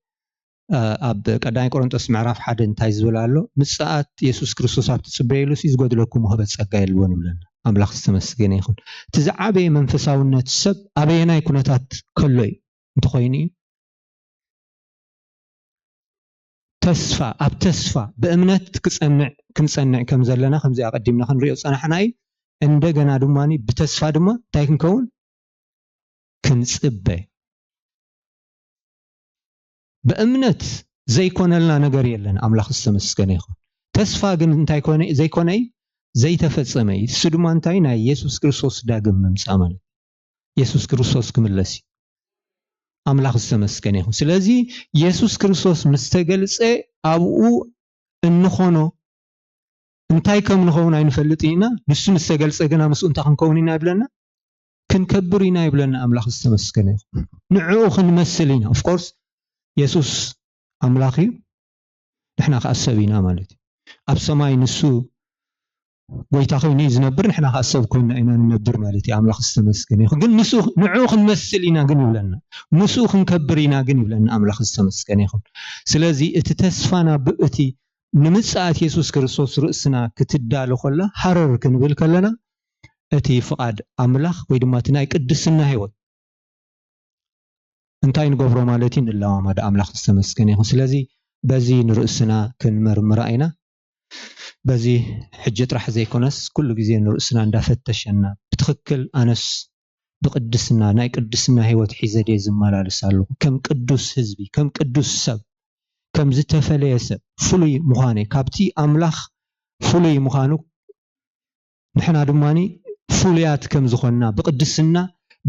ኣብ ቀዳማይ ቆሮንቶስ ምዕራፍ 1 እንታይ ዝብል ኣሎ ምጽኣት ኢየሱስ ክርስቶስ ኣብቲ ጽበየሉ ዝጎድለኩም ውህበት ጸጋ የልዎን ይብለና ኣምላኽ ዝተመስገነ ይኹን እቲ ዝዓበየ መንፈሳውነት ሰብ ኣበየናይ ኩነታት ከሎ እዩ እንተኾይኑ ተስፋ ኣብ ተስፋ በእምነት ክንጸንዕ ከም ዘለና ከምዚ ኣቀዲምና ክንሪኦ ጸናሕና እዩ እንደገና ድማኒ ብተስፋ ድማ እንታይ ክንከውን ክንጽበ በእምነት ዘይኮነልና ነገር የለን ኣምላኽ ዝተመስገነ ይኹን ተስፋ ግን እንታይ ኮነ ዘይኮነ ዘይተፈጸመ እሱ ድማ እንታይ ናይ ኢየሱስ ክርስቶስ ዳግም ምምጻእ ማለት ኢየሱስ ክርስቶስ ክምለስ ኣምላኽ ዝተመስገነ ይኹን ስለዚ ኢየሱስ ክርስቶስ ምስተገልጸ ኣብኡ እንኾኖ እንታይ ከም ንኸውን ኣይንፈልጥ ኢና ንሱ ምስተገልጸ ግና ምስኡ እንታይ ክንከውን ኢና ይብለና ክንከብር ኢና ይብለና ኣምላኽ ዝተመስገነ ይኹን ንዕኡ ክንመስል ኢና of course ኢየሱስ ኣምላኽ እዩ ንሕና ከዓ ሰብ ኢና ማለት እዩ ኣብ ሰማይ ንሱ ጎይታ ኮይኑ ዝነብር ንሕና ከዓ ሰብ ኮይና ኢና ንነብር ማለት እዩ ኣምላኽ ዝተመስገነ ይኹን ግን ንዕኡ ክንመስል ኢና ግን ይብለና ምስኡ ክንከብር ኢና ግን ይብለና ኣምላኽ ዝተመስገነ ይኹን ስለዚ እቲ ተስፋና ብእቲ ንምጽኣት ኢየሱስ ክርስቶስ ርእስና ክትዳሎ ከላ ሃረር ክንብል ከለና እቲ ፍቃድ ኣምላኽ ወይ ድማ እቲ ናይ ቅድስና ህይወት እንታይ ንገብሮ ማለት እዩ ንለማመድ ኣምላኽ ዝተመስገነ ይኹን ስለዚ በዚ ንርእስና ክንመርምራ ኢና በዚ ሕጂ ጥራሕ ዘይኮነስ ኩሉ ግዜ ንርእስና እንዳፈተሸና ብትክክል ኣነስ ብቅድስና ናይ ቅድስና ህይወት ሒዘ ደይ ዝመላለስ ኣለኹ ከም ቅዱስ ህዝቢ ከም ቅዱስ ሰብ ከም ዝተፈለየ ሰብ ፍሉይ ምዃነ ካብቲ ኣምላኽ ፍሉይ ምዃኑ ንሕና ድማኒ ፍሉያት ከም ዝኾንና ብቅድስና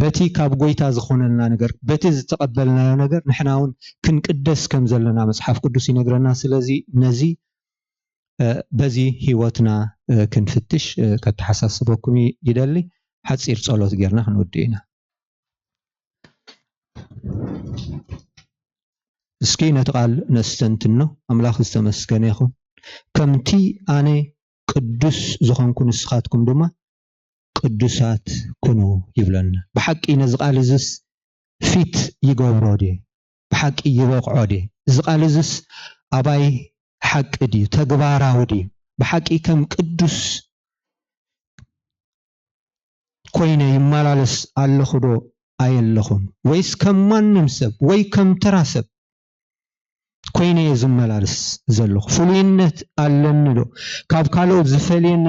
በቲ ካብ ጎይታ ዝኾነልና ነገር በቲ ዝተቀበልናዮ ነገር ንሕና እውን ክንቅደስ ከም ዘለና መጽሓፍ ቅዱስ ይነግረና ስለዚ ነዚ በዚ ህይወትና ክንፍትሽ ከተሓሳስበኩም ይደሊ ሓፂር ጸሎት ጌርና ክንወድእ ኢና እስኪ ነቲ ቃል ነስተንትኖ ኣምላኽ ዝተመስገነ ይኹን ከምቲ ኣነ ቅዱስ ዝኾንኩ ንስኻትኩም ድማ ቅዱሳት ኩኑ ይብለና ብሓቂ ነዚ ቃል እዝስ ፊት ይገብሮ ዲ ብሓቂ ይበቕዖ ዲ እዚ ቃል እዝስ ኣባይ ሓቂ ዲ ተግባራዊ ዲ ብሓቂ ከም ቅዱስ ኮይነ ይመላለስ ኣለኹ ዶ ኣየለኹም ወይስ ከም ማንም ሰብ ወይ ከም ተራ ሰብ ኮይነ ዝመላለስ ዘለኹ ፍሉይነት ኣለኒ ዶ ካብ ካልኦት ዝፈልየኒ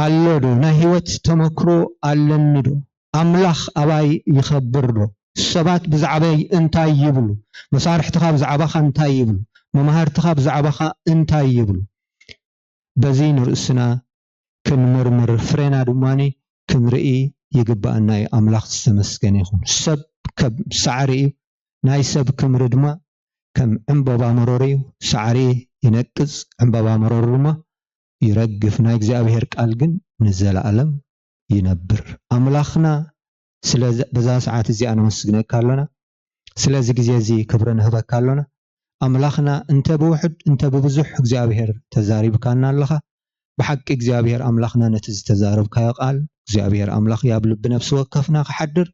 ኣሎ ዶ ናይ ህይወት ተመክሮ ኣለኒ ዶ ኣምላኽ ኣባይ ይኸብር ዶ ሰባት ብዛዕባይ እንታይ ይብሉ መሳርሕትኻ ብዛዕባኻ እንታይ ይብሉ መምሃርትኻ ብዛዕባኻ እንታይ ይብሉ በዚ ንርእስና ክንምርምር ፍሬና ድማኒ ክንርኢ ይግባአና ኣምላኽ ዝተመስገነ ይኹን ሰብ ከም ሳዕሪ እዩ ናይ ሰብ ክምሪ ድማ ከም ዕምበባ መሮሪ ሳዕሪ ይነቅጽ ዕምበባ መሮሪ ድማ ይረግፍ ናይ እግዚአብሔር ቃል ግን ንዘላለም ይነብር ኣምላኽና ስለዚ በዛ ሰዓት እዚ ኣነ መስግነካ ኣለና ስለዚ ግዜ እዚ ክብረ ንህበካ ኣለና ኣምላኽና እንተ ብውሕድ እንተ ብብዙሕ እግዚአብሔር ተዛሪብካና ኣለኻ ብሓቂ እግዚአብሔር ኣምላኽና ነቲ ዝተዛረብካዮ ቃል እግዚአብሔር ኣምላኽ ያብ ልብ ነፍሲ ወከፍና ክሓድር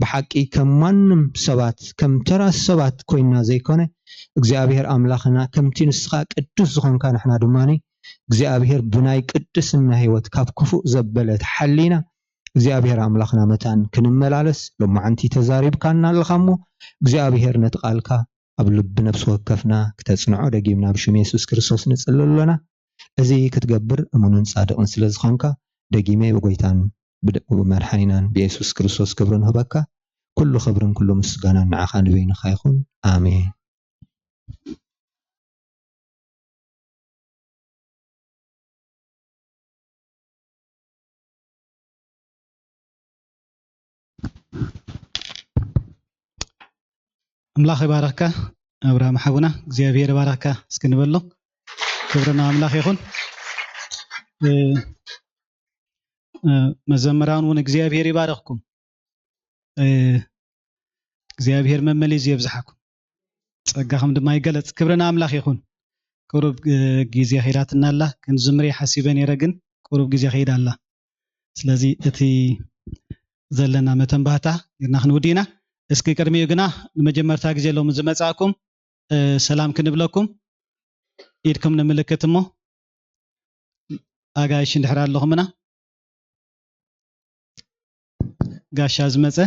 ብሓቂ ከም ማንም ሰባት ከም ተራ ሰባት ኮይና ዘይኮነ እግዚአብሔር ኣምላኽና ከምቲ ንስኻ ቅዱስ ዝኾንካ ንሕና ድማኒ እግዚአብሔር ብናይ ቅድስና ህይወት ካብ ክፉእ ዘበለት ሓሊና እግዚአብሔር ኣምላኽና መታን ክንመላለስ ሎማዓንቲ ተዛሪብካና ኣለኻሞ እግዚአብሔር ነቲ ቃልካ ኣብ ልብ ነፍሲ ወከፍና ክተጽንዖ ደጊምና ብሽም ኢየሱስ ክርስቶስ ንጽልለና እዚ ክትገብር እሙንን ጻድቕን ስለ ዝኾንካ ደጊሜ ብጎይታን ብመድሓኒናን ብኢየሱስ ክርስቶስ ክብሪ ንህበካ ኩሉ ክብርን ኩሉ ምስጋናን ንዓኻ ንበይንኻ ይኹን ኣሜን أملاخ باركة أبراهيم حبنا እግዚአብሔር باركة እስክንበሎ ክብርና አምላኽ ይሁን መዘምራን ወን እግዚአብሔር ይባርክኩም እግዚአብሔር መመለስ ይብዛሐኩም ጸጋኹም ድማ ይገለጽ ክብርና አምላኽ ይሁን ቁሩብ ጊዜ ኺራትና አላ ክንዝምሪ ሐሲበን ይረግን ቁሩብ ጊዜ ኺዳላ ስለዚ እቲ ዘለና መተንባህታ ይርና ክንውዲና እስኪ ቅድሚኡ ግና ንመጀመርታ ጊዜ ሎም ዝመጻኩም ሰላም ክንብለኩም ኢድኩም ንምልክት እሞ ኣጋይሽ እንድሕር ኣለኹምና ጋሻ ዝመጸ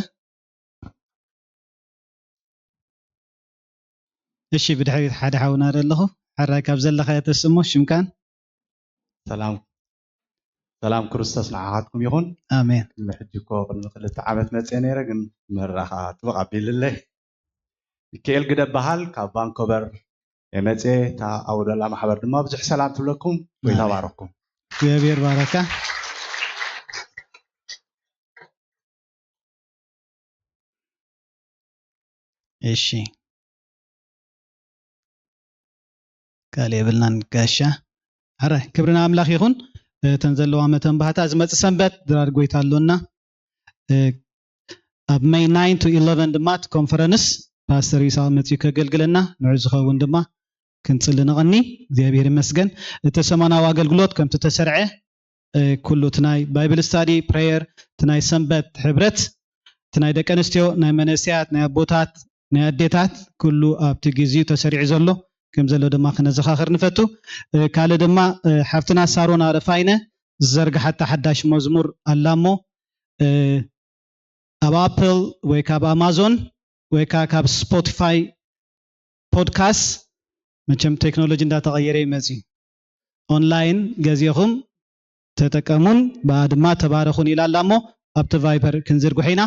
እሺ ብድሕሪት ሓደ ሓውና ኣለኹ ሓራይ ካብ ዘለኻ ተስሞ ሽምካን ሰላም ክርስቶስ ንዓኻትኩም ይኹን ኣሜን ልሕጅኮ ቅድሚ 2 ዓመት መጽ ነይረ ግን ምራኻ ትበቃቢልለይ ሚካኤል ግደ በሃል ካብ ቫንኮቨር የመጽ ታ ኣውደላ ማሕበር ድማ ብዙሕ ሰላም ትብለኩም ወይ ተባረኩም እግዚአብሔር ባረካ እሺ ካለ ብልናን ጋሻ አረ ክብርና አምላኽ ይሁን ተንዘለዋ መተንባህታ ዝመጽ ሰንበት ድራር ጎይታ አሎና ኣብ May 9 to 11 ድማት ኮንፈረንስ ፓስተር ኢሳው መጽኡ ከገልግለና ንዕዝኸውን ድማ ክንጽል ንቕኒ እግዚአብሔር ይመስገን እተሰማናው አገልግሎት ከምቲ ተሰርዐ ኩሉ ትናይ ባይብል ስታዲ ፕሬየር ትናይ ሰንበት ሕብረት ትናይ ደቀ ኣንስትዮ ናይ መነስያት ናይ ኣቦታት ናይ ኣዴታት ኩሉ ኣብቲ ግዚኡ ተሰሪዑ ዘሎ ከም ዘሎ ድማ ክነዘኻኽር ንፈቱ ካለ ድማ ሓፍትና ሳሮን ኣረፋይነ زرجحت حداش مزمور اللامو اب ابل ويكاب امازون ويكاب سبوتيفاي بودكاست مچم تكنولوجي እንዳተቀየረ ይመጽእ ኦንላይን ገዚኹም ተጠቀሙን ባድማ ተባረኹን ይላላሞ ኣብቲ ቫይበር ክንዝርጉሒና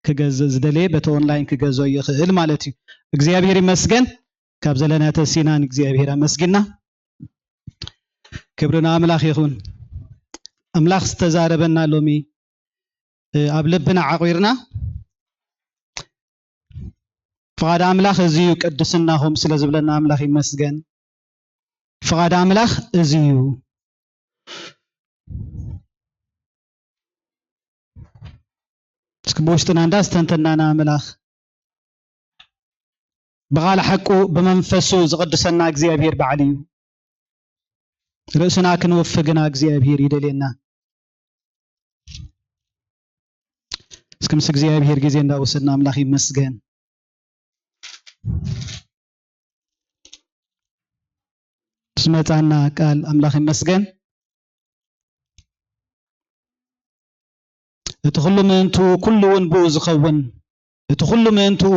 ክገዝ ዝደለየ በተ ኦንላይን ክገዞ ይኽእል ማለት እዩ እግዚአብሔር ይመስገን ካብ ዘለና ተሲናን እግዚአብሔር አመስግና ክብርና አምላኽ ይኹን አምላኽ ዝተዛረበና ሎሚ ኣብ ልብና ዓቂርና فقاد أملاخ أزيو قدسناهم سلازبلنا أملاخ يمسجن فقاد أملاخ أزيو سكبوشتنا نداس تنتنا أملاخ بغال حقو بمنفسو زقدسنا أجزيابير بعليو رأسنا كنوفقنا أجزيابير يدلينا سكمس أجزيابير جزين دا وسدنا أملاخ يمسجن سمعتنا قال أملاخ مسجن اتخلوا من انتو كلون بوز خون اتخلوا من انتو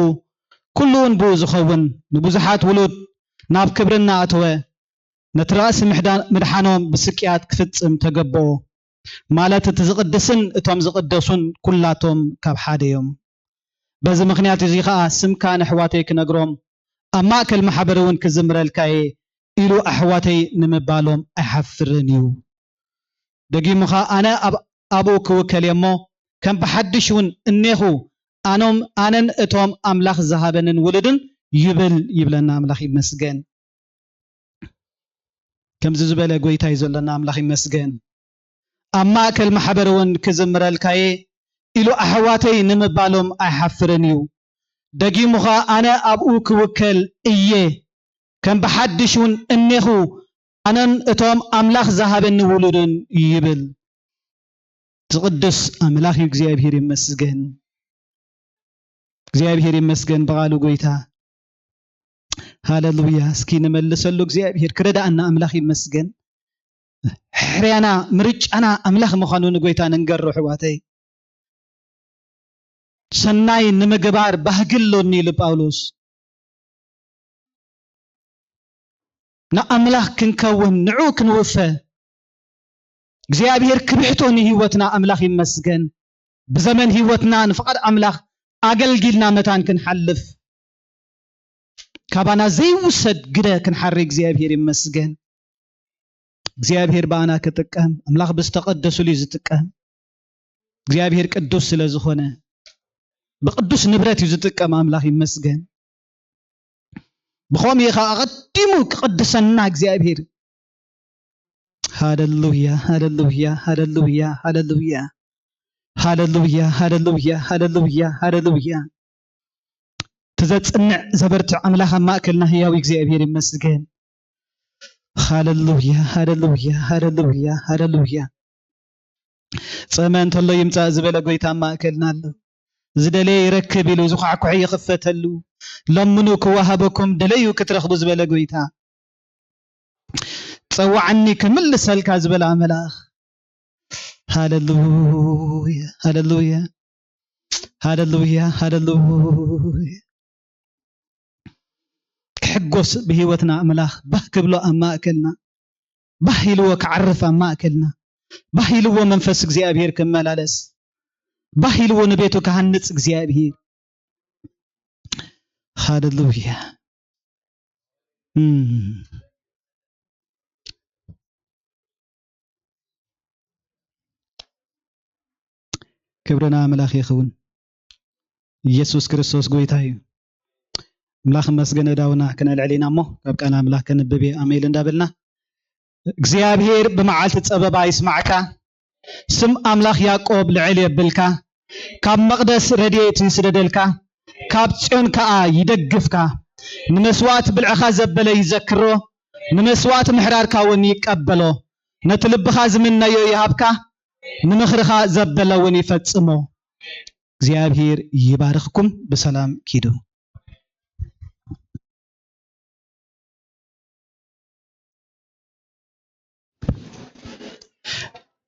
كلون بوز خون نبوزحات ولود ناب كبرنا أتوه نتراس مدحانهم بسكيات كفتم تقبو مالات تزقدسن اتوم زقدسون كلاتهم كاب حاديهم بزي مخنيات يزيخا سمكان حواتيك نقروم أما كل محبرون كزمر الكاي إلو أحواتي نمبالهم أحفرنيو دقي مخا أنا أبوك وكليمو كان بحدشون إنهو أنن اتوم أملاخ زهابن ولدن يبلنا أملاخ مسجن كم زبالة قويتا يزولنا أملاخ مسجن أما كل محبرون كزمر الكاي إلو أحواتي نمبالهم أحفرنيو دقي مخا أنا أبوك وكل إيه كان بحدشون إنه أنا أتوم أملاخ ذهبن ولدن يبل تقدس أملاخ እግዚአብሔር ይመስገን እግዚአብሔር ይመስገን በቃሉ ጎይታ ሃሌሉያ እስኪ ንመልሰሉ እግዚአብሔር ክረዳና አምላኽ ይመስገን ሕርያና ምርጫና አምላኽ መኻኑን ጎይታ ንንገር ሕዋተይ ሰናይ ንምግባር ባህግሎኒ ለጳውሎስ نأملاخ كنكون نعو كنوفى እግዚአብሔር ክብሕቶኒ ህይወትና አምላኽ ይመስገን በዘመን ህይወትና ንፍቃድ አምላኽ አገልግልና መታን ክንሐልፍ ካባና ዘይውሰድ ግደ ክንሐሪ እግዚአብሔር ይመስገን እግዚአብሔር ባና ከተቀም አምላኽ በስተቀደሱ ልይ ዝጥቀም እግዚአብሔር ቅዱስ ስለዝኾነ بقدس نبرت يزتقم أملاخ يمسجن بخوم يخا أقدمو قدسنا እግዚአብሔር هاللويا هاللويا هاللويا هاللويا هاللويا هاللويا هاللويا هاللويا تزتصنع زبرت أملاخ ما أكلنا هياوي እግዚአብሔር يمسجن هاللويا هاللويا هاللويا هاللويا صمن الله يمصا زبل ጎይታ ما أكلنا زدلي يركب له زخع كحي خفتلو لمنو كوهبكم دليو كترخبو زبلا قويتا تصوعني كمل سلكا زبلا ملاخ هاللويا هاللويا هاللويا هاللويا كحقوس بهيوتنا ملاخ بحكبلو أما أكلنا بحيلو كعرف أما أكلنا بحيلو منفس እግዚአብሔር كملالس بحيلو نبيتو كهنص እግዚአብሔር هاللويا كبرنا ملاخ يخون ኢየሱስ ክርስቶስ ጎይታ እዩ ملاخ መስገነ ዳውና ከነልዕሊና ሞ ካብ ቃና ملاخ ከንብቤ አሜል እንዳበልና እግዚአብሔር በመዓልት ጸበባ ይስማዕካ ስም አምላኽ ያዕቆብ ልዕል የብልካ ካብ መቅደስ ረድኤት ይስደደልካ ካብ ጽዮን ከአ ይደግፍካ ንመስዋዕት ብልዕኻ ዘበለ ይዘክሮ ንመስዋዕት ምሕራርካ ውን ይቀበሎ ነቲ ልብኻ ዝምነዮ ይሃብካ ንምኽርኻ ዘበለ ውን ይፈጽሞ እግዚአብሔር ይባርክኩም በሰላም ኪዱ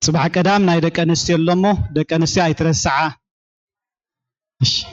صباح قدام ناي دق انستي لمو دق انستي ايترسعا እሺ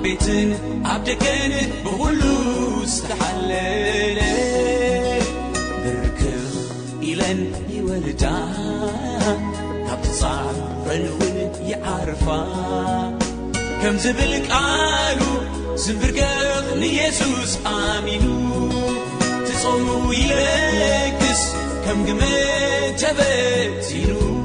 بيتن عبدكن بقولو استحلل بركب إلن يولدا كبتصعب رنون يعرفا كم زبلك قالو زنبرقق ليسوس آمينو تصورو يلكس كم قمت تبتينو